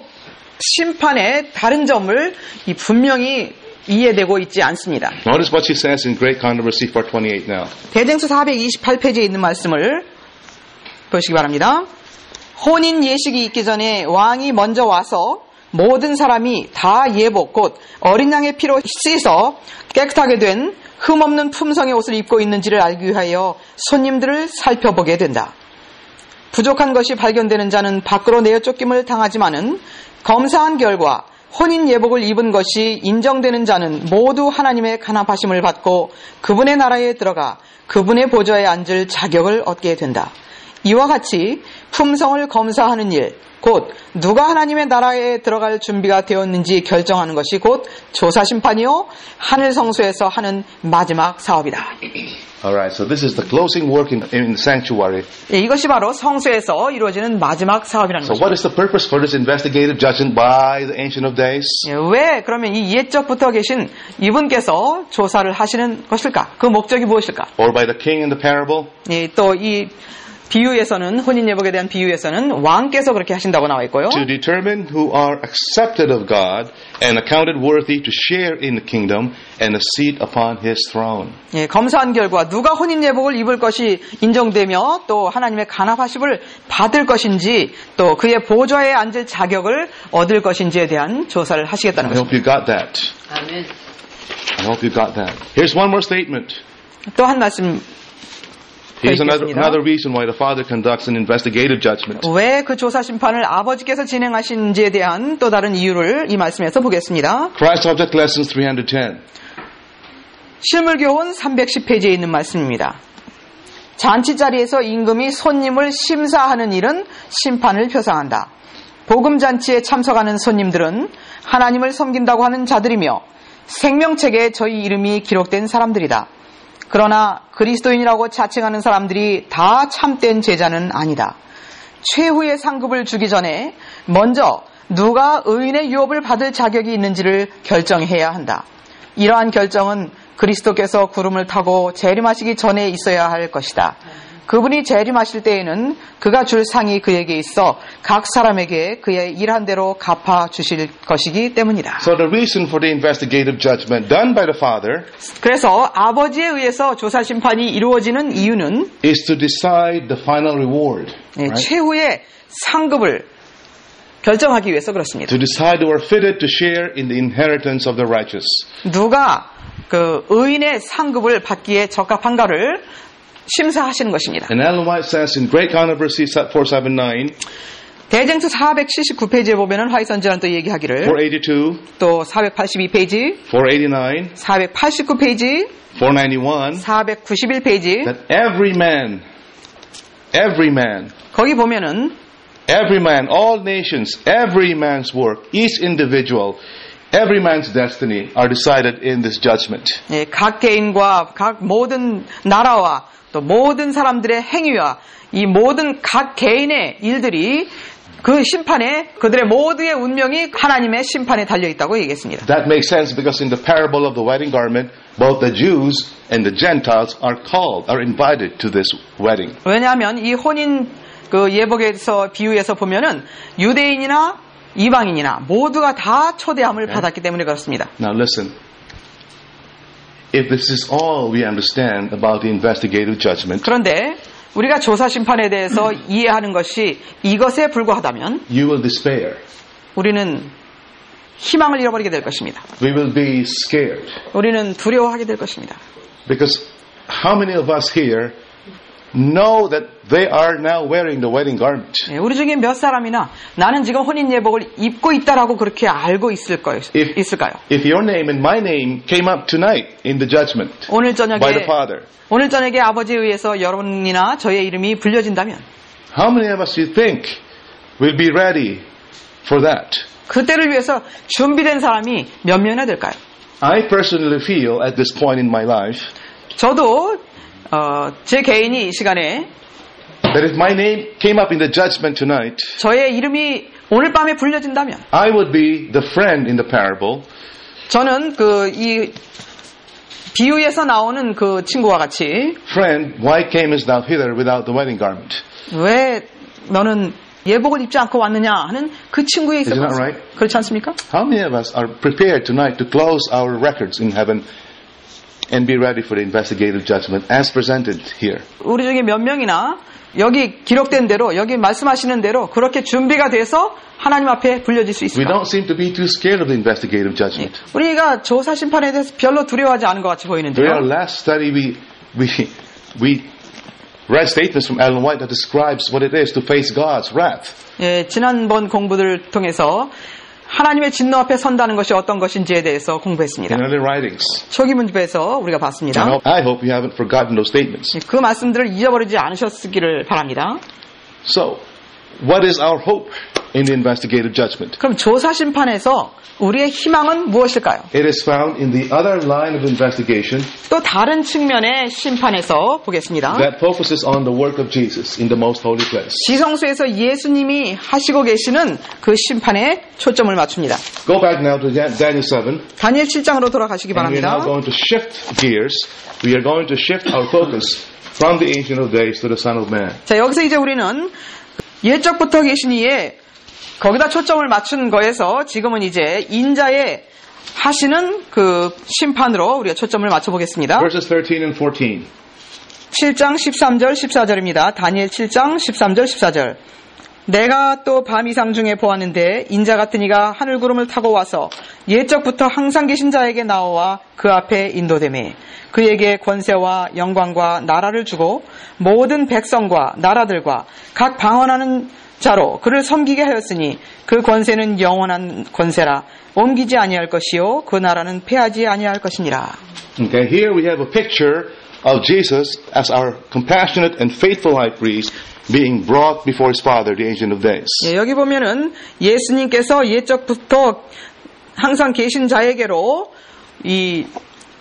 심판의 다른 점을 분명히 이해되고 있지 않습니다. Notice what she says in Great Controversy 428 now. 대쟁수 428페이지에 있는 말씀을 보시기 바랍니다. 혼인 예식이 있기 전에 왕이 먼저 와서 모든 사람이 다 예복 곧 어린 양의 피로 씻어 깨끗하게 된 흠없는 품성의 옷을 입고 있는지를 알기 위하여 손님들을 살펴보게 된다. 부족한 것이 발견되는 자는 밖으로 내어 쫓김을 당하지만은 검사한 결과 혼인 예복을 입은 것이 인정되는 자는 모두 하나님의 간합하심을 받고 그분의 나라에 들어가 그분의 보좌에 앉을 자격을 얻게 된다. 이와 같이 품성을 검사하는 일, 곧 누가 하나님의 나라에 들어갈 준비가 되었는지 결정하는 것이 곧 조사 심판이요 하늘 성소에서 하는 마지막 사업이다. Alright, so this is the closing work in the sanctuary. 예, 이것이 바로 성소에서 이루어지는 마지막 사업이라는 So 것입니다. what is the purpose for this investigative judgment by the Ancient of Days? 예, 왜 그러면 이 옛적부터 계신 이분께서 조사를 하시는 것일까? 그 목적이 무엇일까? Or by the king in the parable? 예, 또 이 비유에서는 혼인 예복에 대한 비유에서는 왕께서 그렇게 하신다고 나와 있고요. To determine who are accepted of God and accounted worthy to share in the kingdom and a seat upon His throne. 예, 검사한 결과 누가 혼인 예복을 입을 것이 인정되며 또 하나님의 간합하심을 받을 것인지 또 그의 보좌에 앉을 자격을 얻을 것인지에 대한 조사를 하시겠다는 I hope 것입니다. you got that. 아멘. I hope you got that. Here's one more statement. 또 한 말씀 Here's 드리겠습니다. another reason why the Father conducts an investigative judgment. 왜 그 조사 심판을 아버지께서 진행하신지에 대한 또 다른 이유를 이 말씀에서 보겠습니다. Christ Object Lessons 310. 실물교훈 310페이지에 있는 말씀입니다. 잔치 자리에서 임금이 손님을 심사하는 일은 심판을 표상한다. 복음잔치에 참석하는 손님들은 하나님을 섬긴다고 하는 자들이며 생명책에 저희 이름이 기록된 사람들이다. 그러나 그리스도인이라고 자칭하는 사람들이 다 참된 제자는 아니다. 최후의 상급을 주기 전에 먼저 누가 의인의 유업을 받을 자격이 있는지를 결정해야 한다. 이러한 결정은 그리스도께서 구름을 타고 재림하시기 전에 있어야 할 것이다. 그분이 재림하실 때에는 그가 줄 상이 그에게 있어 각 사람에게 그의 일한 대로 갚아 주실 것이기 때문이다. So the reason for the investigative judgment done by the Father 그래서 아버지에 의해서 조사 심판이 이루어지는 이유는 is to decide the final reward. Right? 최후의 상급을 결정하기 위해서 그렇습니다. To decide who are fitted to share in the inheritance of the righteous. 누가 그 의인의 상급을 받기에 적합한가를 심사하시는 것입니다. And Ellen White says in Great Controversy 479, 대쟁투 479페이지에 보면은 화이선지는 또 얘기하기를 482, 또 482페이지, 489, 489페이지, 491, 491페이지 that every man, 거기 보면은 all nations, every man's work, each individual, every man's destiny are decided in this judgment. 예, 각 개인과 각 모든 나라와 또 모든 사람들의 행위와 이 모든 각 개인의 일들이 그 심판에 그들의 모두의 운명이 하나님의 심판에 달려 있다고 얘기했습니다. That makes sense because in the parable of the wedding garment, both the Jews and the Gentiles are invited to this wedding. 왜냐하면 이 혼인 그 예복에서 비유에서 보면은 유대인이나 이방인이나 모두가 다 초대함을 받았기 때문에 그렇습니다. Now listen. If this is all we understand about the investigative judgment, 그런데 우리가 조사 심판에 대해서 이해하는 것이 이것에 불과하다면 you will despair. 우리는 희망을 잃어버리게 될 것입니다. We will be scared. 우리는 두려워하게 될 것입니다. Because how many of us here know that they are now wearing the wedding garment? 우리 중에 몇 사람이나 나는 지금 혼인 예복을 입고 있다라고 그렇게 알고 있을까요? If your name and my name came up tonight in the judgment 오늘 by the Father, 저녁에 아버지에 의해서 여러분이나 저의 이름이 불려진다면 how many of us you think will be ready for that? 그때를 위해서 준비된 사람이 몇 명이나 될까요? I personally feel at this point in my life 저도 제 개인이 이 시간에 that if my name came up in the judgment tonight, 저의 이름이 오늘 밤에 불려진다면 I would be the friend in the parable. 저는 이 비유에서 나오는 그 친구와 같이 Friend, why camest thou hither without the wedding garment? 왜 너는 예복을 입지 않고 왔느냐 하는 그 친구에 있을 Isn't that 것입니다. right? 그렇지 않습니까? How many of us are prepared tonight to close our records in heaven and be ready for the investigative judgment as presented here? 우리 중에 몇 명이나 여기 기록된 대로 여기 말씀하시는 대로 그렇게 준비가 돼서 하나님 앞에 불려질 수 We 있을까? don't seem to be too scared of the investigative judgment. 우리가 조사 심판에 대해서 별로 두려워하지 않은 것 같이 During 보이는데요. our last study, we read statements from Ellen White that describes what it is to face God's wrath. 예, 지난번 공부들을 통해서 하나님의 진노 앞에 선다는 것이 어떤 것인지에 대해서 공부했습니다. In early writings. 초기 문집에서 우리가 봤습니다. I hope you haven't forgotten those statements. 그 말씀들을 잊어버리지 않으셨기를 바랍니다. So, what is our hope in the investigative judgment? 그럼 조사 심판에서 우리의 희망은 무엇일까요? It is found in the other line of investigation 또 다른 측면의 심판에서 보겠습니다. that focuses on the work of Jesus in the most holy place. 지성소에서 예수님이 하시고 계시는 그 심판에 초점을 맞춥니다. Go back now to Daniel 7. 다니엘 7장으로 돌아가시기 And we are 바랍니다. now going to shift gears. We are going to shift our focus from the Ancient of Days to the Son of Man. 자, 여기서 이제 우리는 옛적부터 계신 이에 거기다 초점을 맞춘 거에서 지금은 이제 인자의 하시는 그 심판으로 우리가 초점을 맞춰보겠습니다. Verses 13 and 14. 7장 13절 14절입니다. 다니엘 7장 13절 14절. 내가 또 밤 이상 중에 보았는데 인자 같은 이가 하늘구름을 타고 와서 옛적부터 항상 계신 자에게 나와 그 앞에 인도되매 그에게 권세와 영광과 나라를 주고 모든 백성과 나라들과 각 방언하는 자로 그를 섬기게 하였으니 그 권세는 영원한 권세라 옮기지 아니할 것이요 그 나라는 패하지 아니할 것이니라. Okay, here we have a picture of Jesus as our compassionate and faithful high priest being brought before his Father, the Ancient of Days. 예, 여기 보면은 예수님께서 옛적부터 항상 계신 자에게로 이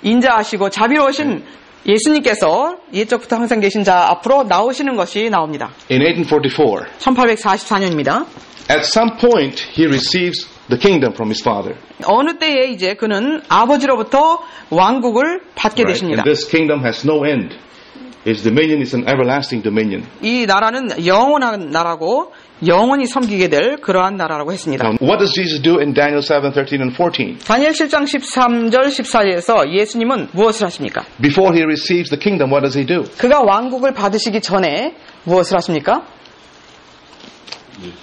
인자하시고 자비로우신 예수님께서 옛적부터 항상 계신 자 앞으로 나오시는 것이 나옵니다. In 1844, 1844년입니다. at some point he receives the kingdom from his Father. 어느 때에 이제 그는 아버지로부터 왕국을 받게 Right? 되십니다. And this kingdom has no end. His dominion is an everlasting dominion. 이 나라는 영원한 나라고 영원히 섬기게 될 그러한 나라라고 했습니다. Now, what does Jesus do in Daniel 7, 13 and 14? 다니엘 7장 13절 14절에서 예수님은 무엇을 하십니까? Before he receives the kingdom, what does he do? 그가 왕국을 받으시기 전에 무엇을 하십니까?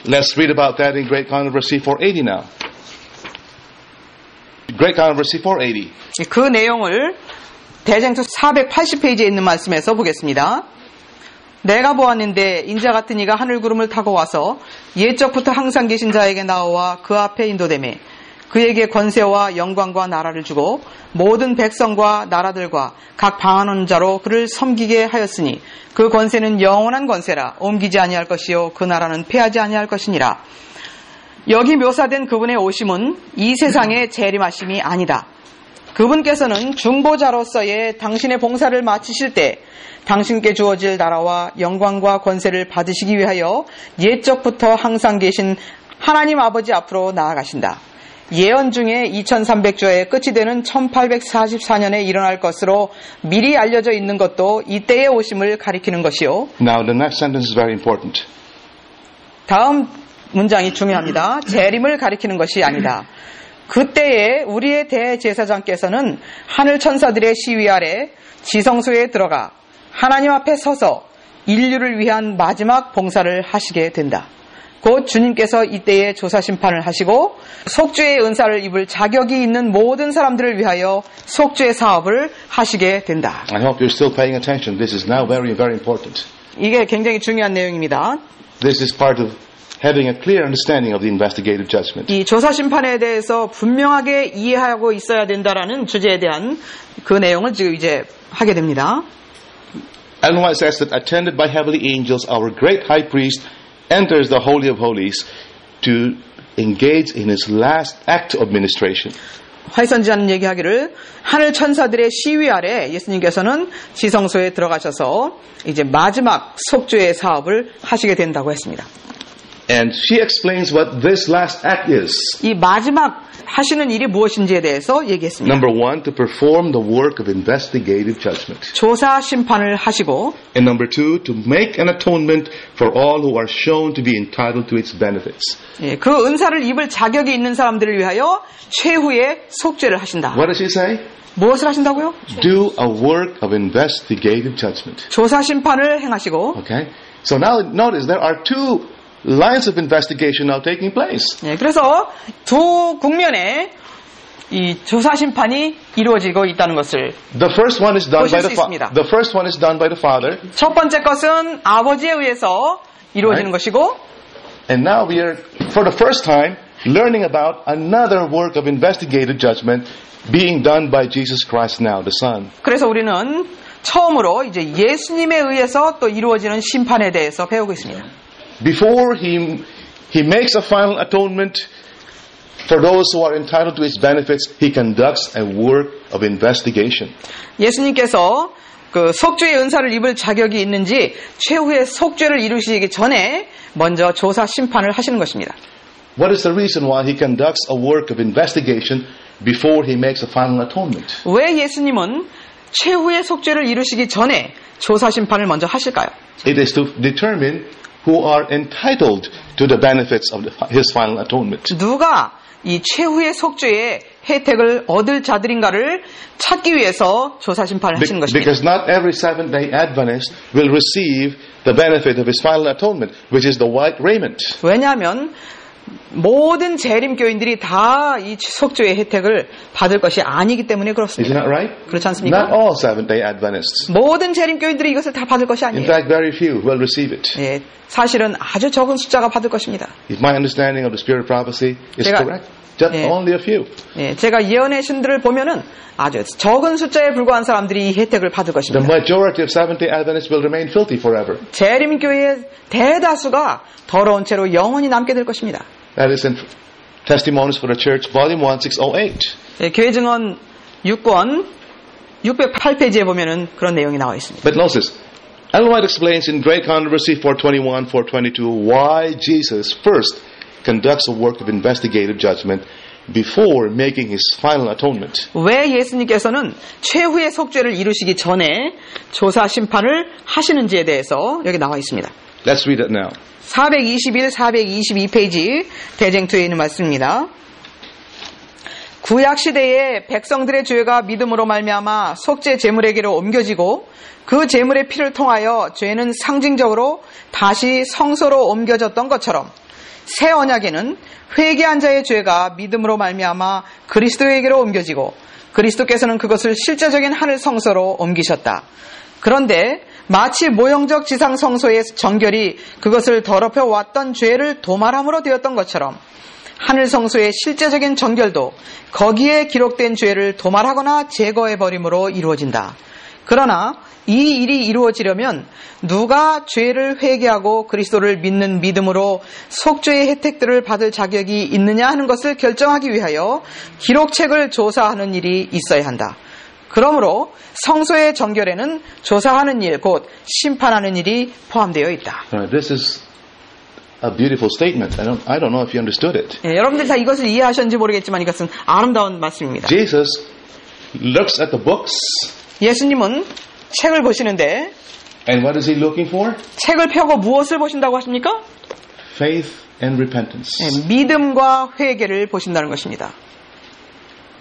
Let's read about that in Great Controversy 480 now. Great Controversy 480. 그 내용을 대쟁투 480페이지에 있는 말씀에서 보겠습니다. 내가 보았는데 인자 같은 이가 하늘 구름을 타고 와서 옛적부터 항상 계신 자에게 나와 그 앞에 인도되매 그에게 권세와 영광과 나라를 주고 모든 백성과 나라들과 각 방언하는 자로 그를 섬기게 하였으니 그 권세는 영원한 권세라 옮기지 아니할 것이요 그 나라는 패하지 아니할 것이니라. 여기 묘사된 그분의 오심은 이 세상의 재림하심이 아니다. 그분께서는 중보자로서의 당신의 봉사를 마치실 때 당신께 주어질 나라와 영광과 권세를 받으시기 위하여 옛적부터 항상 계신 하나님 아버지 앞으로 나아가신다. 예언 중에 2300조에 끝이 되는 1844년에 일어날 것으로 미리 알려져 있는 것도 이때의 오심을 가리키는 것이요. Now the next sentence is very important. 다음 문장이 중요합니다. 재림을 가리키는 것이 아니다. 그때에 우리의 대제사장께서는 하늘 천사들의 시위 아래 지성소에 들어가 하나님 앞에 서서 인류를 위한 마지막 봉사를 하시게 된다. 곧 주님께서 이때에 조사심판을 하시고 속죄의 은사를 입을 자격이 있는 모든 사람들을 위하여 속죄 사업을 하시게 된다. I hope you're still paying attention. This is now very, very important. 이게 굉장히 중요한 내용입니다. This is part of having a clear understanding of the investigative judgment. 이 조사심판에 대해서 분명하게 이해하고 있어야 된다라는 주제에 대한 그 내용을 지금 이제 하게 됩니다. Ellen White says that attended by heavenly angels, our great high priest enters the Holy of Holies to engage in his last act of ministration. 화이선지자는 얘기하기를 하늘 천사들의 시위 아래 예수님께서는 지성소에 들어가셔서 이제 마지막 속죄의 사업을 하시게 된다고 했습니다. And she explains what this last act is. 이 마지막 하시는 일이 무엇인지에 대해서 얘기했습니다. Number one, to perform the work of investigative judgment. 조사 심판을 하시고 And number two, to make an atonement for all who are shown to be entitled to its benefits. 예, 그 은사를 입을 자격이 있는 사람들을 위하여 최후의 속죄를 하신다. What does she say? 무엇을 하신다고요? Do a work of investigative judgment. 조사 심판을 행하시고. Okay? So now notice there are two lines of investigation now taking place. 예, 그래서 두 국면에 이 조사 심판이 이루어지고 있다는 것을 The first one is done by 보실 수 있습니다. the first one is done by the Father. 첫 번째 것은 아버지에 의해서 이루어지는 것이고, And now we are for the first time learning about another work of investigative judgment being done by Jesus Christ now, the Son. 그래서 우리는 처음으로 이제 예수님에 의해서 또 이루어지는 심판에 대해서 배우고 있습니다. Before he makes a final atonement for those who are entitled to his benefits, he conducts a work of investigation. 예수님께서 그 속죄의 은사를 입을 자격이 있는지 최후의 속죄를 이루시기 전에 먼저 조사 심판을 하시는 것입니다. What is the reason why he conducts a work of investigation before he makes a final atonement? 왜 예수님은 최후의 속죄를 이루시기 전에 조사 심판을 먼저 하실까요? It is to determine who are entitled to the benefits of his final atonement. 누가 이 최후의 속죄의 혜택을 얻을 자들인가를 찾기 위해서 조사 심판을 하시는 것입니다. Because not every Seventh-day Adventist will receive the benefit of his final atonement, which is the white raiment. 왜냐하면 모든 재림교인들이 다 이 속죄의 혜택을 받을 것이 아니기 때문에 그렇습니다. Isn't that right? 그렇지 않습니까? Not all Seventh-day Adventists. 모든 재림교인들이 이것을 다 받을 것이 In 아니에요. fact, very few will receive it. 예, 사실은 아주 적은 숫자가 받을 것입니다. If my understanding of the spirit of prophecy is 제가- correct, just 예. only a few. 예, 제가 예언의 신들을 보면은 아주 적은 숫자에 불과한 사람들이 이 혜택을 받을 The 것입니다. majority of Seventh-day Adventists will remain filthy forever. 재림교회의 대다수가 더러운 채로 영원히 남게 될 것입니다. That is in Testimonies for the Church, Volume 1, 608. 예, 교회 증언 6권 608페이지에 보면은 그런 내용이 나와 있습니다. But notice, Ellen White explains in Great Controversy 421, 422 why Jesus first conducts a work of investigative judgment before making his final atonement. 왜 예수님께서는 최후의 속죄를 이루시기 전에 조사 심판을 하시는지에 대해서 여기 나와 있습니다. Let's read it now. 421, 422페이지 대쟁투에 있는 말씀입니다. 구약 시대에 백성들의 죄가 믿음으로 말미암아 속죄 제물에게로 옮겨지고 그 제물의 피를 통하여 죄는 상징적으로 다시 성소로 옮겨졌던 것처럼 새 언약에는 회개한 자의 죄가 믿음으로 말미암아 그리스도에게로 옮겨지고 그리스도께서는 그것을 실제적인 하늘 성소로 옮기셨다. 그런데 마치 모형적 지상 성소의 정결이 그것을 더럽혀 왔던 죄를 도말함으로 되었던 것처럼 하늘 성소의 실제적인 정결도 거기에 기록된 죄를 도말하거나 제거해버림으로 이루어진다. 그러나 이 일이 이루어지려면 누가 죄를 회개하고 그리스도를 믿는 믿음으로 속죄의 혜택들을 받을 자격이 있느냐 하는 것을 결정하기 위하여 기록책을 조사하는 일이 있어야 한다. 그러므로 성소의 정결에는 조사하는 일, 곧 심판하는 일이 포함되어 있다. This is a beautiful statement. I don't know if you understood it. 여러분들 다 이것을 이해하셨는지 모르겠지만 이것은 아름다운 말씀입니다. Jesus looks at the books. 예수님은 책을 보시는데 And what is he looking for? 책을 펴고 무엇을 보신다고 하십니까? Faith and repentance. 믿음과 회개를 보신다는 것입니다.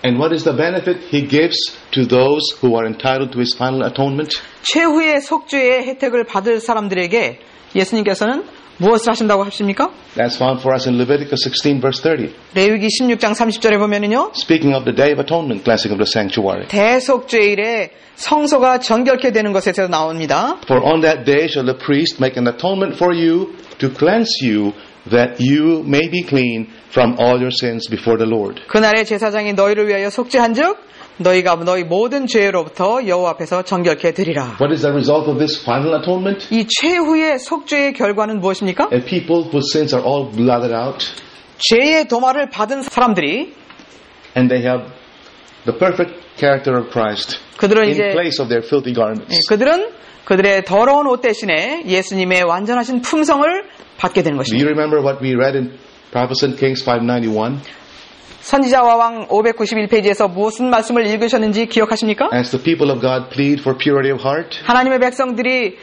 And what is the benefit he gives to those who are entitled to his final atonement? 최후의 속죄의 혜택을 받을 사람들에게 예수님께서는 무엇을 하신다고 하십니까? That's found for us in Leviticus 16 verse 30. 레위기 16장 30절에 보면은요. Speaking of the day of atonement, cleansing of the sanctuary. 대속죄일에 성소가 정결케 되는 것에서 나옵니다. For on that day shall the priest make an atonement for you to cleanse you, that you may be clean from all your sins before the Lord. 그날에 제사장이 너희를 위하여 속죄한즉 너희가 너희 모든 죄로부터 여호와 앞에서 정결케 되리라. What is the result of this final atonement? 이 최후의 속죄의 결과는 무엇입니까? A people whose sins are all blotted out. 죄의 도말을 받은 사람들이 And they have the perfect character of Christ 그들은 in 이제 place of their filthy garments. 그들은 그들의 더러운 옷 대신에 예수님의 완전하신 품성을 받게 되는 Do 것입니다. you remember what we read in Prophets and Kings 591? 선지자와 왕 591페이지에서 무슨 말씀을 읽으셨는지 기억하십니까? As the people of God plead for purity of heart, 하나님의 백성들이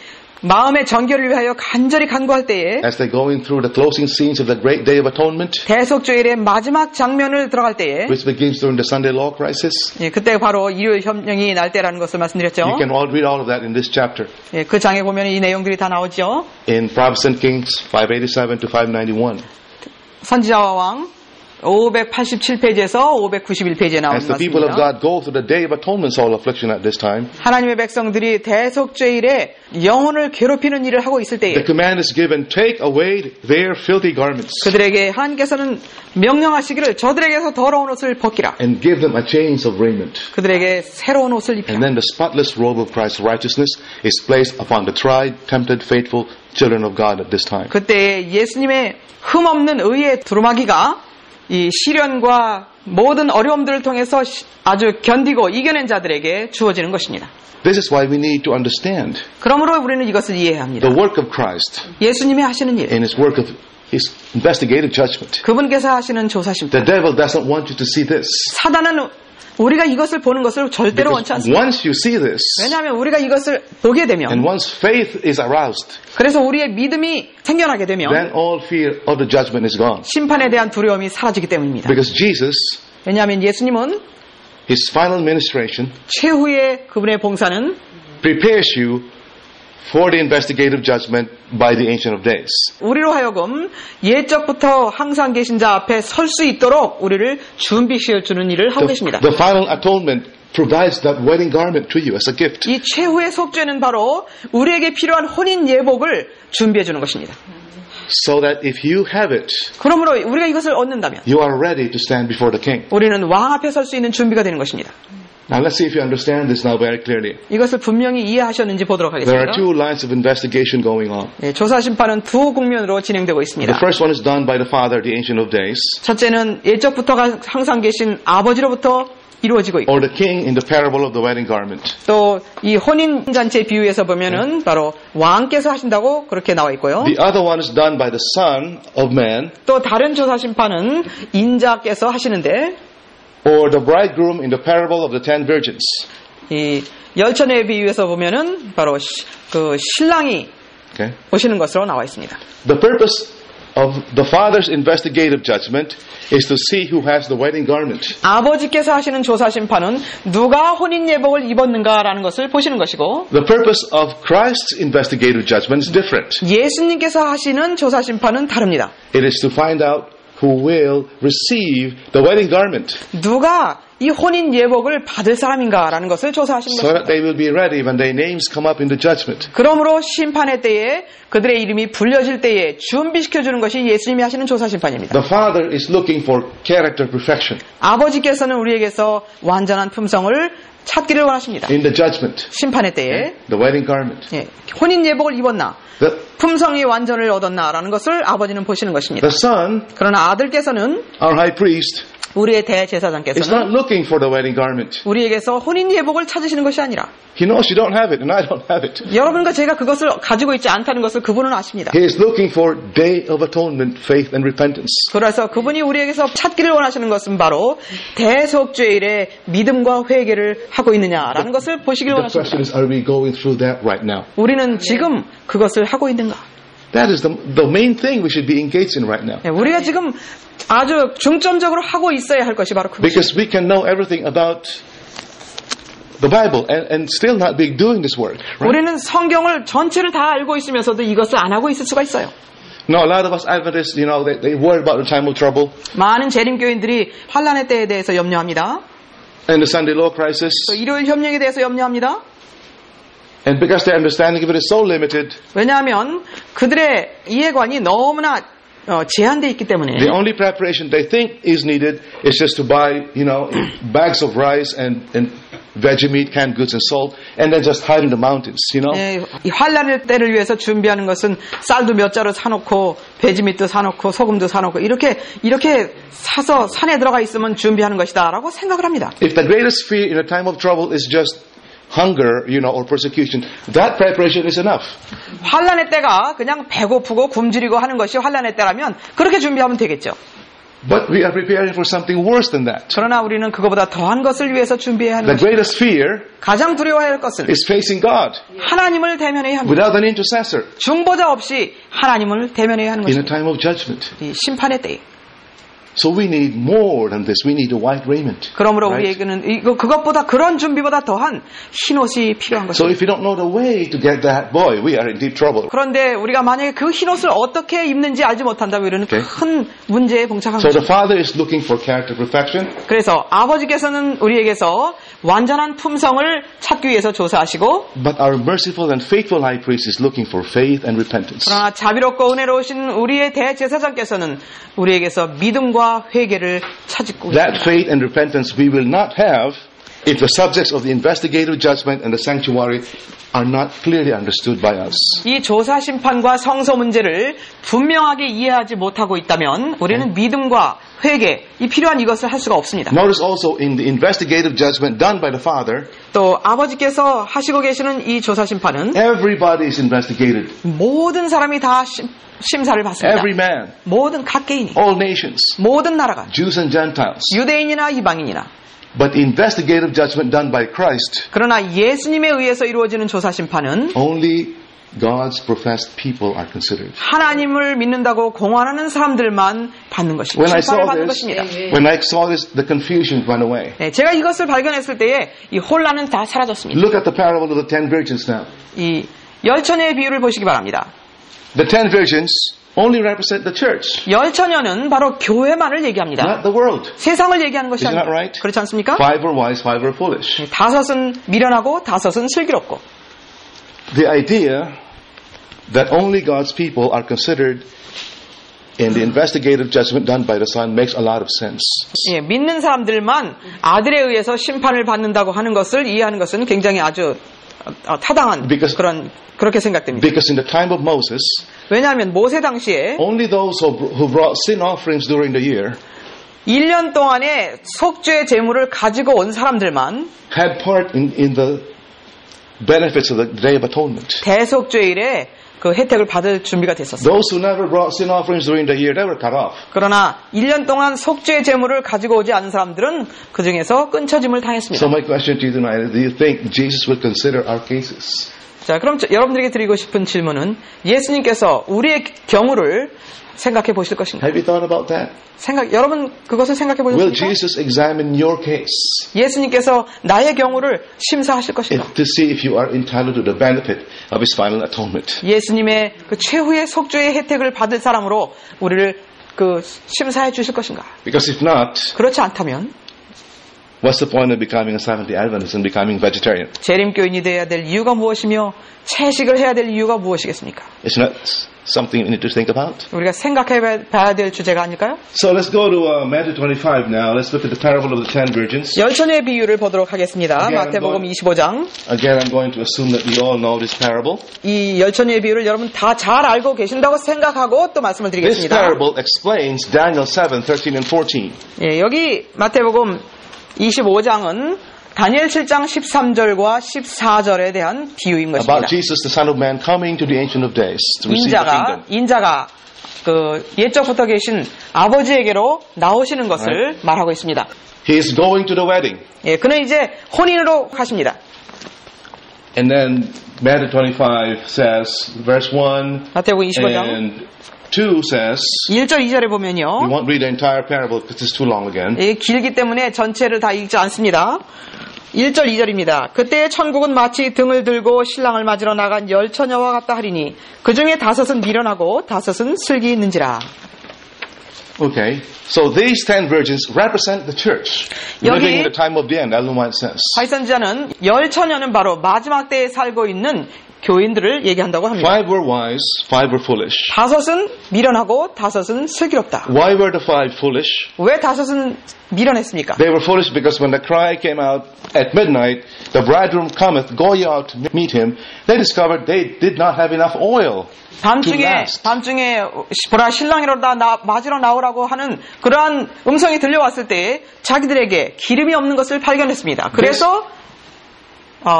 마음의 정결을 위하여 간절히 간구할 때에 as they're going through the closing scenes of the great day of atonement, 대속죄일의 마지막 장면을 들어갈 때에 which begins during the Sunday law crisis. 그때 바로 일요일 협령이 날 때라는 것을 말씀드렸죠. You can all read all of that in this chapter. 그 장에 보면 이 내용들이 다 나오죠. In Prophets and Kings 587 to 591. 선지자와 왕 587페이지에서 591페이지에 나온 As the people of 말씀입니다. God go through the day of atonement soul affliction at this time, 하나님의 백성들이 대속죄일에 영혼을 괴롭히는 일을 하고 있을 때에 the command is given, take away their filthy garments 그들에게 하나님께서는 명령하시기를 저들에게서 더러운 옷을 벗기라. and give them a change of raiment. 그들에게 새로운 옷을 입히라. And then the spotless robe of Christ's righteousness is placed upon the tried, tempted, faithful children of God at this time. 그때 예수님의 흠없는 의의 두루마기가 이 시련과 모든 어려움들을 통해서 아주 견디고 이겨낸 자들에게 주어지는 것입니다. This is why we need to understand 그러므로 우리는 이것을 이해해야 합니다. the work of Christ 예수님이 하시는 일, in his work of his investigative judgment. 그분께서 하시는 조사심판. The devil doesn't want you to see this. 사단은 우리가 이것을 보는 것을 절대로 원치 Because 않습니다. once you see this, 왜냐하면 우리가 이것을 보게 되면 and once faith is aroused, 그래서 우리의 믿음이 생겨나게 되면 then all fear of the judgment is gone. 심판에 대한 두려움이 사라지기 때문입니다. Because Jesus, 왜냐하면 예수님은 his final ministration, 최후의 그분의 봉사는 prepares you for the investigative judgment by the Ancient of Days. 우리로 하여금 옛적부터 항상 계신 자 앞에 설 수 있도록 우리를 준비시켜 주는 일을 하고 계십니다. The final atonement provides that wedding garment to you as a gift. 이 최후의 속죄는 바로 우리에게 필요한 혼인 예복을 준비해 주는 것입니다. So that if you have it, 그러므로 우리가 이것을 얻는다면 you are ready to stand before the King. 우리는 왕 앞에 설 수 있는 준비가 되는 것입니다. Now let's see if you understand this now very clearly. 이것을 분명히 이해하셨는지 보도록 There are 하겠습니다. two lines of investigation going on. 조사 심판은 두 국면으로 진행되고 있습니다. The first one is done by the Father, the Ancient of Days, 첫째는 옛적부터 항상 계신 아버지로부터 이루어지고 있고 or the King in the parable of the wedding garment. 또 이 혼인잔치 비유에서 보면은 바로 왕께서 하신다고 그렇게 나와 있고요. The other one is done by the Son of Man, 또 다른 조사 심판은 인자께서 하시는데 or the bridegroom in the parable of the 10 virgins. 이 열처녀의 비유에서 보면은 바로 그 신랑이 Okay? 오시는 것으로 나와 있습니다. The purpose of the Father's investigative judgment is to see who has the wedding garment. 아버지께서 하시는 조사 심판은 누가 혼인 예복을 입었는가라는 것을 보시는 것이고 The purpose of Christ's investigative judgment is different. 예수님께서 하시는 조사 심판은 다릅니다. It is to find out who will receive the wedding garment, 누가 이 혼인 예복을 받을 사람인가라는 것을 조사하신 so that 것입니다. they will be ready when their names come up in the judgment. 그러므로 심판의 때에 그들의 이름이 불려질 때에 준비시켜주는 것이 예수님이 하시는 조사 심판입니다. The Father is looking for character perfection 아버지께서는 우리에게서 완전한 품성을 찾기를 원하십니다. in the judgment, 심판의 때에 the wedding garment. 예, 혼인 예복을 입었나 The 품성이 완전을 얻었나라는 것을 아버지는 보시는 것입니다. The Son, 그러나 아들께서는 our high priest, 우리의 is not 대제사장께서는 looking for the wedding garment. 우리에게서 혼인 예복을 찾으시는 것이 아니라 He knows you don't have it and I don't have it. 여러분과 제가 그것을 가지고 있지 않다는 것을 그분은 아십니다. He is looking for day of atonement, faith and repentance. 그래서 그분이 우리에게서 찾기를 원하시는 것은 바로 대속죄일의 믿음과 회개를 하고 있느냐라는 것을 보시길 The question 원하십니다. is, are we going through that right now? 우리는 지금 그것을 하고 있는가? That is the main thing we should be engaged in right now. 우리가 지금 아주 중점적으로 하고 있어야 할 것이 바로 그것입니다. Because we can know everything about the Bible and still not be doing this work. Right? 우리는 성경을 전체를 다 알고 있으면서도 이것을 안 하고 있을 수가 있어요. No, a lot of us Adventists, they worry about the time of trouble 많은 재림교인들이 환란의 때에 대해서 염려합니다. and the Sunday law crisis. 또 일요일 협력에 대해서 염려합니다. And because their understanding of it is so limited, 왜냐하면 그들의 이해관이 너무나 제한되어 있기 때문에 the only preparation they think is needed is just to buy, bags of rice and veggie meat, canned goods and salt, and then just hide in the mountains, 이 환란의 때를 위해서 준비하는 것은 쌀도 몇 자루 사놓고 배지밑도 사놓고 소금도 사놓고 이렇게 사서 산에 들어가 있으면 준비하는 것이다라고 생각을 합니다. If the greatest fear in a time of trouble is just hunger, or persecution, that preparation is enough. 환란의 때가 그냥 배고프고 굶주리고 하는 것이 환란의 때라면 그렇게 준비하면 되겠죠. But we are preparing for something worse than that. 그러나 우리는 그거보다 더한 것을 위해서 준비해야 하는 The 것입니다. greatest fear 가장 두려워해야 할 것은 is facing God 하나님을 대면해야 합니다. without an intercessor 중보자 없이 하나님을 대면해야 하는 in a 것입니다. time of judgment. 이 심판의 때에. So we need more than this. We need a white raiment. 그러므로 Right? 우리에게는 그것보다 그런 준비보다 더한 흰옷이 필요한 So 것입니다. if we don't know the way to get that, boy, we are in deep trouble. 그런데 우리가 만약에 그 흰옷을 어떻게 입는지 알지 못한다면 우리는 Okay. 큰 문제에 봉착한 So the 것입니다. Father is looking for character perfection. 그래서 아버지께서는 우리에게서 완전한 품성을 찾기 위해서 조사하시고 But our merciful and faithful high priest is looking for faith and repentance. 그러나 자비롭고 은혜로우신 우리의 대제사장께서는 우리에게서 믿음과 회개를 찾고 That 있습니다. faith and repentance we will not have if the subjects of the investigative judgment and the sanctuary are not clearly understood by us. 이 조사 심판과 성소 문제를 분명하게 이해하지 못하고 있다면 우리는 믿음과 회개, 이 필요한 이것을 할 수가 없습니다. Notice also in the investigative judgment done by the Father, 또 아버지께서 하시고 계시는 이 조사 심판은 everybody is investigated. 모든 사람이 다 심사를 받습니다. Every man, 모든 각개인이, all nations, 모든 나라가, Jews and Gentiles. 유대인이나 이방인이나. But the investigative judgment done by Christ, 그러나 예수님에 의해서 이루어지는 조사 심판은 only God's professed people are considered. 하나님을 믿는다고 공언하는 사람들만 받는 것입니다. When I 심판을 saw 받는 this, 것입니다. when I saw this, the confusion went away. 네, 제가 이것을 발견했을 때에 이 혼란은 다 사라졌습니다. Look at the parable of the 10 virgins now. 이 열처녀의 비유를 보시기 바랍니다. The 10 virgins only represent the church, 열처녀는 바로 교회만을 얘기합니다. not the world. 세상을 얘기하는 것이 Isn't that 아닙니다. right? 그렇지 않습니까? 5 are wise, 5 are foolish. 다섯은 미련하고 다섯은 슬기롭고. The idea that only God's people are considered in the investigative judgment done by the Son makes a lot of sense. 예, 믿는 사람들만 아들에 의해서 심판을 받는다고 하는 것을 이해하는 것은 굉장히 아주 타당한 그렇게 생각됩니다. Because in the time of Moses, 왜냐하면 모세 당시에 only those who brought sin offerings during the year 1년 동안에 속죄 제물을 가지고 온 사람들만 had part in the benefits of the Day of Atonement. 대속죄일에 그 혜택을 받을 준비가 됐었어요. Those who never brought sin offerings during the year, they were cut off. 그러나 1년 동안 속죄 제물을 가지고 오지 않은 사람들은 그 중에서 끊쳐짐을 당했습니다. So my question to you tonight is, do you think Jesus will consider our cases? 자, 그럼 여러분들에게 드리고 싶은 질문은 예수님께서 우리의 경우를 생각해 보실 것인가? Have you thought about that? 여러분 그것을 생각해 Will 보셨습니까? Jesus examine your case 예수님께서 나의 경우를 심사하실 것인가? to see if you are entitled to the benefit of His final atonement? 예수님의 그 최후의 속죄의 혜택을 받을 사람으로 우리를 그 심사해 주실 것인가? Because if not, 그렇지 않다면 what's the point of becoming a Seventh-day Adventist and becoming vegetarian? 재림교인이 되어야 될 이유가 무엇이며 채식을 해야 될 이유가 무엇이겠습니까? It's not something we need to think about. 우리가 생각해 봐야 될 주제가 아닐까요? So let's go to Matthew 25 now. Let's look at the parable of the 10 virgins. 열처녀의 비유를 보도록 하겠습니다. 마태복음 25장. Again, I'm going to assume that we all know this parable. 이 열처녀의 비유를 여러분 다 잘 알고 계신다고 생각하고 또 말씀을 This 드리겠습니다. parable explains Daniel 7, 13 and 14. 예, 여기 마태복음 25장은 다니엘 7장 13절과 14절에 대한 비유인 것입니다. About Jesus, the Son of Man, coming to the Ancient of Days to receive the kingdom. 인자가 그 옛적부터 계신 아버지에게로 나오시는 것을 말하고 있습니다. He is going to the wedding. 예, 그는 이제 혼인으로 가십니다. And then Matthew 25 says, verse 1 마태복음 25장 and 2 says, 1절 2절에 we 보면요. won't read the entire parable because it's too long again. 예, 길기 때문에 전체를 다 읽지 않습니다. 1절 2절입니다. 그때 천국은 마치 등을 들고 신랑을 맞으러 나간 열 처녀와 같다 하리니 그 중에 5은 미련하고 5은 슬기 있는지라. Okay, so these 10 virgins represent the church living in the time of the end. Ellen White says. 화이선지자는 열 처녀는 바로 마지막 때에 살고 있는 교인들을 얘기한다고 합니다. 5 were wise, 5 were foolish. 5은 미련하고 5은 슬기롭다. Why were the 5 foolish? 왜 5은 미련했습니까? They were foolish because when the cry came out at midnight, the bridegroom cometh, go ye out to meet him. They discovered they did not have enough oil. 밤중에 보라 신랑이로다 맞으러 나오라고 하는 그러한 음성이 들려왔을 때 자기들에게 기름이 없는 것을 발견했습니다. 그래서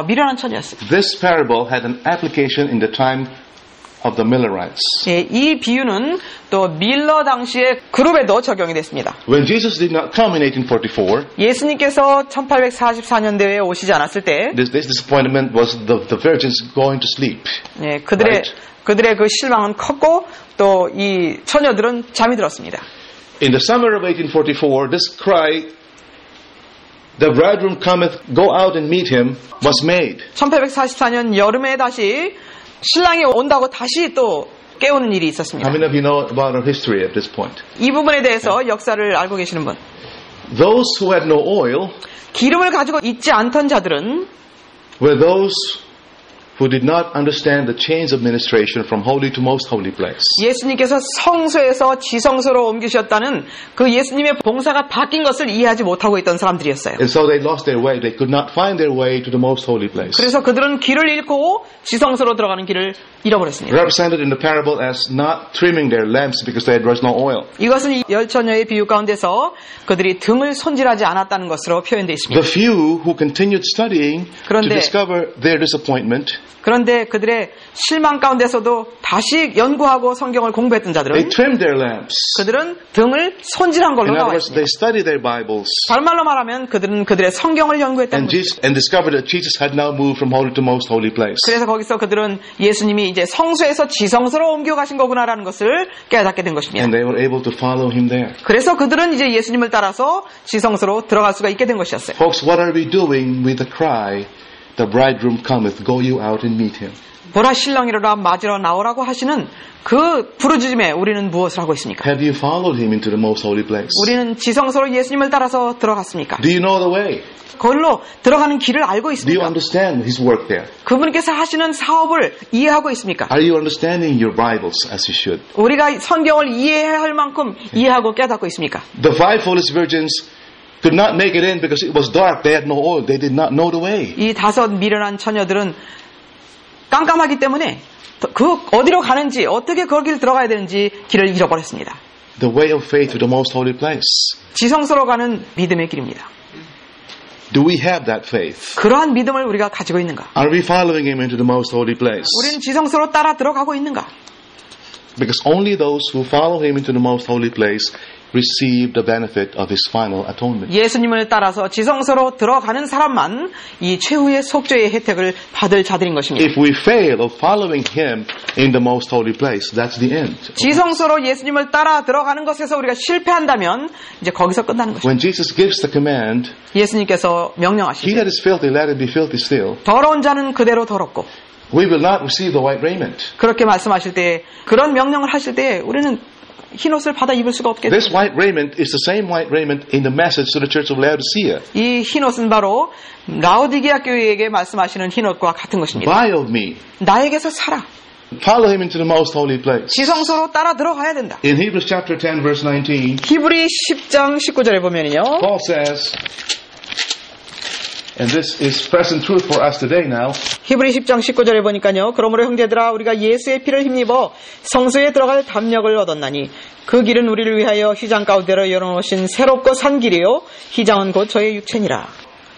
미련한 처녀였습니다. This parable had an application in the time of the Millerites. 예, 이 비유는 또 밀러 당시의 그룹에도 적용이 됐습니다. When Jesus did not come in 1844, 예수님께서 1844년대에 오시지 않았을 때 this disappointment was the virgins going to sleep. 예, 그들의 그 실망은 컸고 또 이 처녀들은 잠이 들었습니다. In the summer of 1844, this cry, the bridegroom cometh, go out and meet him, was made. 1844년 여름에 다시 신랑이 온다고 다시 또 깨우는 일이 있었습니다. How many of you know about our history at this point? 이 부분에 대해서 역사를 알고 계시는 분. Those who had no oil 기름을 가지고 있지 않던 자들은 were those who did not understand the change of ministration from holy to most holy place. 예수님께서 성소에서 지성소로 옮기셨다는 그 예수님의 봉사가 바뀐 것을 이해하지 못하고 있던 사람들이었어요. And so they lost their way. They could not find their way to the most holy place. 그래서 그들은 길을 잃고 지성소로 들어가는 길을 잃어버렸습니다. Represented in the parable as not trimming their lamps because there was no oil. 이것은 이 열처녀의 비유 가운데서 그들이 등을 손질하지 않았다는 것으로 표현되어 있습니다. The few who continued studying to discover their disappointment, 그런데 그들의 실망 가운데서도 다시 연구하고 성경을 공부했던 자들은 they trimmed their lamps. 그들은 등을 손질한 걸로 In other 나와 words, 있습니다. they studied their Bibles 다른 말로 말하면 그들은 그들의 성경을 연구했다는 것입니다. and discovered that Jesus had now moved from holy to most holy place. 그래서 거기서 그들은 예수님이 이제 성소에서 지성소로 옮겨가신 거구나라는 것을 깨닫게 된 것입니다. And they were able to follow him there. 그래서 그들은 이제 예수님을 따라서 지성소로 들어갈 수가 있게 된 것이었어요. Folks, what are we doing with the cry, the bridegroom cometh, go you out and meet him? 보라 신랑이로라 맞으러 나오라고 하시는 그 부르짖음에 우리는 무엇을 하고 있습니까? Have you followed him into the most holy place? 우리는 지성소로 예수님을 따라서 들어갔습니까? Do you know the way? 거기로 들어가는 길을 알고 Do you 있습니까? understand his work there? 그분께서 하시는 사업을 이해하고 있습니까? Are you understanding your Bibles as you should? 우리가 성경을 이해해야 할 만큼 이해하고 깨닫고 있습니까? The 5 foolish virgins could not make it in because it was dark. They had no oil. They did not know the way. 이 5 미련한 처녀들은 깜깜하기 때문에 그 어디로 가는지 어떻게 거기를 들어가야 되는지 길을 잃어버렸습니다. The way of faith to the most holy place. 지성소로 가는 믿음의 길입니다. Do we have that faith? 그러한 믿음을 우리가 가지고 있는가? Are we following him into the most holy place? 우리는 지성소로 따라 들어가고 있는가? Because only those who follow him into the most holy place receive the benefit of his final atonement. 예수님을 따라서 지성소로 들어가는 사람만 이 최후의 속죄의 혜택을 받을 자들인 것입니다. If we fail of following him in the most holy place, that's the end. 지성소로 예수님을 따라 들어가는 것에서 우리가 실패한다면 이제 거기서 끝나는 것입니다. When Jesus gives the command, 예수님께서 he 명령하시죠. that is filthy, let him be filthy still. 더러운 자는 그대로 더럽고 we will not receive the white raiment. 그렇게 말씀하실 때 그런 명령을 하실 때 우리는 흰옷을 받아 입을 수가 없게 This 됩니다. white raiment is the same white raiment in the message to the church of Laodicea. 이 흰옷은 바로 라오디게아 교회에게 말씀하시는 흰옷과 같은 것입니다. Buy of me. 나에게서 사라. Follow him into the most holy place. 지성소로 따라 들어가야 된다. In Hebrews chapter 10 verse 19, 히브리 10장 19절에 보면요. Paul says, and this is present truth for us today now, 히브리 10장 19절에 보니까요. 그러므로 형제들아 우리가 예수의 피를 힘입어 성소에 들어갈 담력을 얻었나니 그 길은 우리를 위하여 휘장 가운데로 열어놓으신 새롭고 산 길이요 휘장은 곧 저의 육체니라.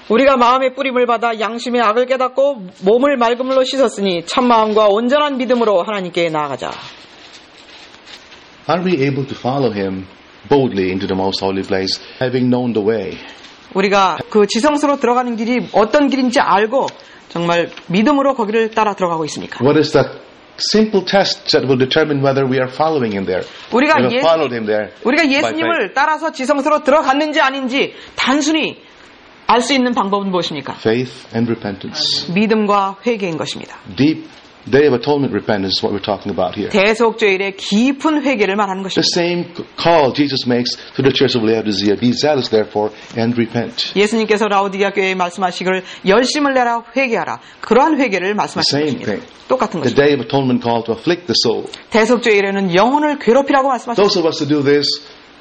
우리가 마음의 뿌림을 받아 양심의 악을 깨닫고 몸을 맑은 물로 씻었으니 참마음과 온전한 믿음으로 하나님께 나아가자. are we able to follow him boldly into the most holy place, having known the way? 우리가 그 지성소로 들어가는 길이 어떤 길인지 알고 정말 믿음으로 거기를 따라 들어가고 있습니까? What is the simple test that will determine whether we are following him there? 우리가 We have followed him there. 우리가 by faith. 예수님을 따라서 지성소로 들어갔는지 아닌지 단순히 알 수 있는 방법은 무엇입니까? Faith and repentance. 믿음과 회개인 것입니다. Deep Day of Atonement repentance is what we're talking about here. 대속죄일의 깊은 회개를 말하는 The 것입니다. same call Jesus makes to the church of Laodicea. Be zealous therefore and repent. 예수님께서 라오디게아 교회에 말씀하시기를 열심을 내라 회개하라. 그러한 회개를 The 말씀하신 same 것입니다. thing. 똑같은 The 것입니다. Day of Atonement call to afflict the soul. 대속죄일에는 영혼을 괴롭히라고 말씀하셨습니다. Those of us who do this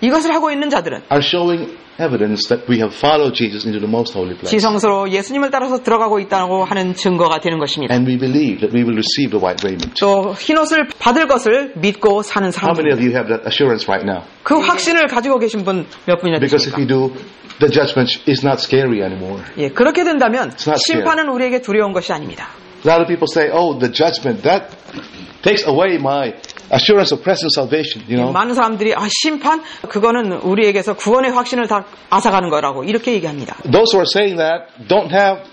이것을 하고 있는 자들은 are showing evidence that we have followed Jesus into the most holy place. 지성소로 예수님을 따라서 들어가고 있다고 하는 증거가 되는 것입니다. And we believe that we will receive the white raiment. 또 흰옷을 받을 것을 믿고 사는 How many of 사람들. you have that assurance right now? 그 확신을 가지고 계신 분 몇 분이나 Because if 되십니까? you do, the judgment is not scary anymore. 예, 그렇게 된다면 It's not scary. 심판은 우리에게 두려운 것이 아닙니다. A lot of people say, oh, the judgment, that takes away my assurance of present salvation, you know. 많은 사람들이 심판 그거는 우리에게서 구원의 확신을 다 앗아가는 거라고 이렇게 얘기합니다. Those who are saying that don't have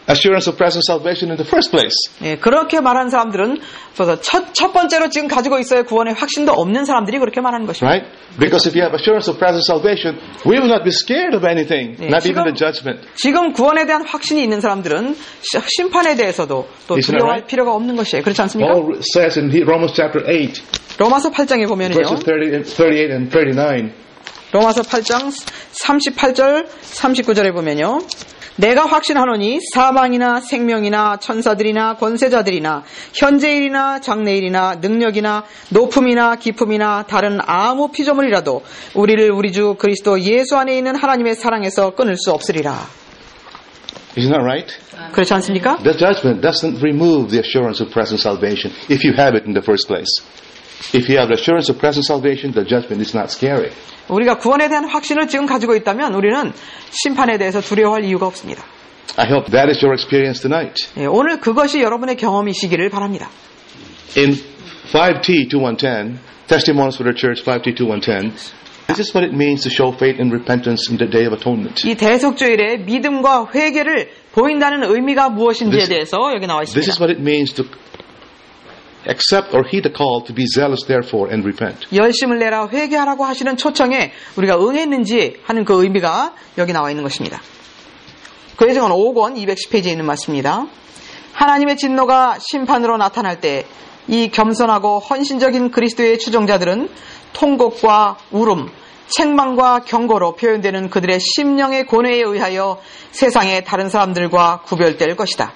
assurance of present salvation in the first place. 예, 그렇게 말하는 사람들은 그래서 첫 번째로 지금 가지고 있어야 구원의 확신도 없는 사람들이 그렇게 말하는 것입니다. Right? Because if you have assurance of present salvation, we will not be scared of anything, 예, not even the judgment. 지금 구원에 대한 확신이 있는 사람들은 심판에 대해서도 또 Isn't that 두려워할 right? 필요가 없는 것이에요. 그렇지 않습니까? Paul says in Romans chapter 8, 로마서 8장에 보면은요. verses 38 and 39, 로마서 8장 38절 39절에 보면요. 내가 확신하노니 사망이나 생명이나 천사들이나 권세자들이나 현재일이나 장래일이나 능력이나 높음이나 깊음이나 다른 아무 피조물이라도 우리를 우리 주 그리스도 예수 안에 있는 하나님의 사랑에서 끊을 수 없으리라. isn't that right? 그렇지 않습니까? The judgment doesn't remove the assurance of present salvation if you have it in the first place. If you have the assurance of present salvation, the judgment is not scary. 우리가 구원에 대한 확신을 지금 가지고 있다면 우리는 심판에 대해서 두려워할 이유가 없습니다. I hope that is your experience tonight. 예, 오늘 그것이 여러분의 경험이시기를 바랍니다. In 5T 2110, Testimonies for the Church 5T 2110, this is what it means to show faith and repentance in the Day of Atonement. 이 대속죄일에 믿음과 회개를 보인다는 의미가 무엇인지에 대해서 여기 나와 This is 있습니다. what it means to accept or heed the call to be zealous therefore and repent. 열심을 내라 회개하라고 하시는 초청에 우리가 응했는지 하는 그 의미가 여기 나와 있는 것입니다. 고해성은 5권 210페이지에 있는 말씀입니다. 하나님의 진노가 심판으로 나타날 때 이 겸손하고 헌신적인 그리스도의 추종자들은 통곡과 울음, 책망과 경고로 표현되는 그들의 심령의 고뇌에 의하여 세상의 다른 사람들과 구별될 것이다.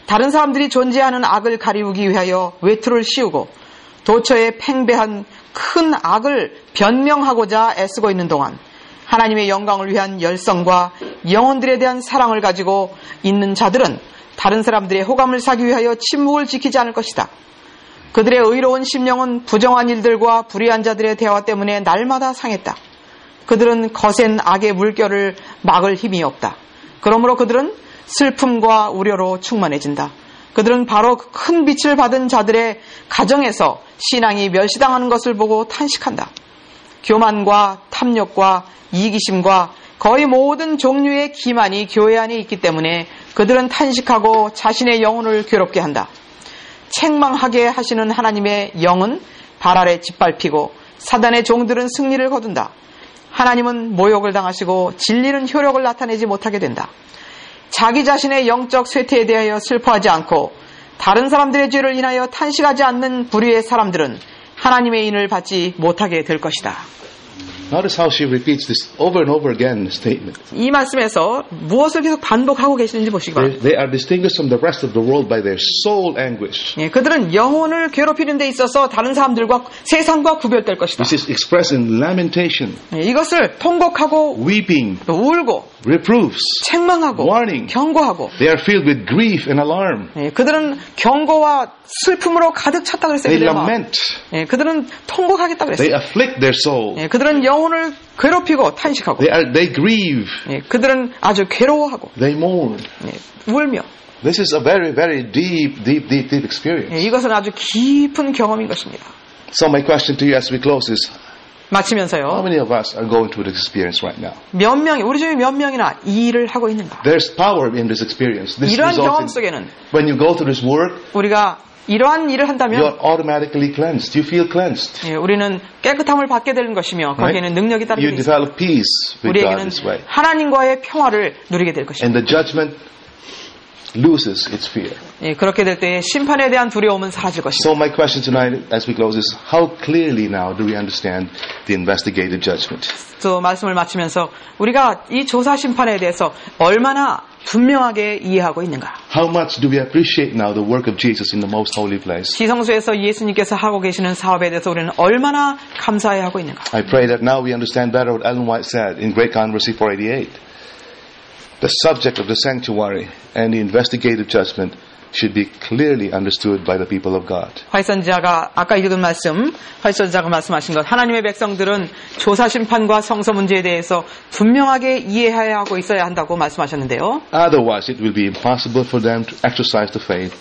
다른 사람들이 존재하는 악을 가리우기 위하여 외투를 씌우고 도처에 팽배한 큰 악을 변명하고자 애쓰고 있는 동안 하나님의 영광을 위한 열성과 영혼들에 대한 사랑을 가지고 있는 자들은 다른 사람들의 호감을 사기 위하여 침묵을 지키지 않을 것이다. 그들의 의로운 심령은 부정한 일들과 불의한 자들의 대화 때문에 날마다 상했다. 그들은 거센 악의 물결을 막을 힘이 없다. 그러므로 그들은 슬픔과 우려로 충만해진다. 그들은 바로 큰 빛을 받은 자들의 가정에서 신앙이 멸시당하는 것을 보고 탄식한다. 교만과 탐욕과 이기심과 거의 모든 종류의 기만이 교회 안에 있기 때문에 그들은 탄식하고 자신의 영혼을 괴롭게 한다. 책망하게 하시는 하나님의 영은 발 아래 짓밟히고 사단의 종들은 승리를 거둔다. 하나님은 모욕을 당하시고 진리는 효력을 나타내지 못하게 된다. 자기 자신의 영적 쇠퇴에 대하여 슬퍼하지 않고 다른 사람들의 죄를 인하여 탄식하지 않는 불의의 사람들은 하나님의 인을 받지 못하게 될 것이다. Notice how she repeats this over and over again statement. 이 말씀에서 무엇을 계속 반복하고 계시는지 보시기 바랍니다. They are distinguished from the rest of the world by their soul anguish. 예, 그들은 영혼을 괴롭히는 데 있어서 다른 사람들과 세상과 구별될 것이다. This is expressed in lamentation, 예, 이것을 통곡하고 weeping, 또 울고 reproofs, 책망하고 warning. 경고하고 They are filled with grief and alarm. 예, 그들은 경고와 슬픔으로 가득 찼다 그랬어요. They 그들의 마음. lament. 예, 그들은 통곡하겠다 They 그랬어요. afflict their soul. 예, 그들은 영혼을 괴롭히고 탄식하고 They grieve. 예, 그들은 아주 괴로워하고 They mourn. 예, 울며 This is a very, very deep experience. 예, 이것은 아주 깊은 경험인 것입니다. So my question to you as we close is, how 마치면서요. many of us are going through this experience right now? 몇 명이 우리 중에 몇 명이나 이 일을 하고 있는가? There's power in this experience. This 이러한 경험 results in, 속에는 when you go through this work, 우리가 이러한 일을 한다면 you're automatically cleansed. You feel cleansed. 예, 우리는 깨끗함을 받게 되는 것이며 거기에는 능력이 따르게 You 되어 있습니다. develop peace with God 우리에게는 this way. 하나님과의 평화를 누리게 될 것입니다. And the judgment loses its fear. 예, 그렇게 될 때에 심판에 대한 두려움은 사라질 것입니다. So my question tonight as we close is, how clearly now do we understand the investigative judgment? 또 말씀을 마치면서 우리가 이 조사 심판에 대해서 얼마나 분명하게 이해하고 있는가? How much do we appreciate now the work of Jesus in the most holy place? 지성소에서 예수님께서 하고 계시는 사업에 대해서 우리는 얼마나 감사해하고 있는가? I pray that now we understand better what Ellen White said in Great Controversy 488. The subject of the sanctuary and the investigative judgment should be clearly understood by the people of God. 활선지자가 아까 읽은 말씀, 활선지자가 말씀하신 것, 하나님의 백성들은 조사 심판과 성서 문제에 대해서 분명하게 이해해야 하고 있어야 한다고 말씀하셨는데요. Otherwise, it will be impossible for them to exercise the faith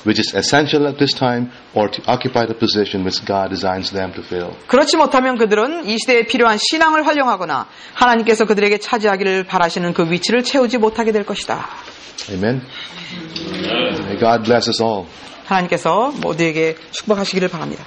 which is essential at this time or to occupy the position which God designs them to fill. 그렇지 못하면 그들은 이 시대에 필요한 신앙을 활용하거나 하나님께서 그들에게 차지하기를 바라시는 그 위치를 채우지 못하게 될 것이다. Amen. May God bless us all. 하나님께서 모두에게 축복하시기를 바랍니다.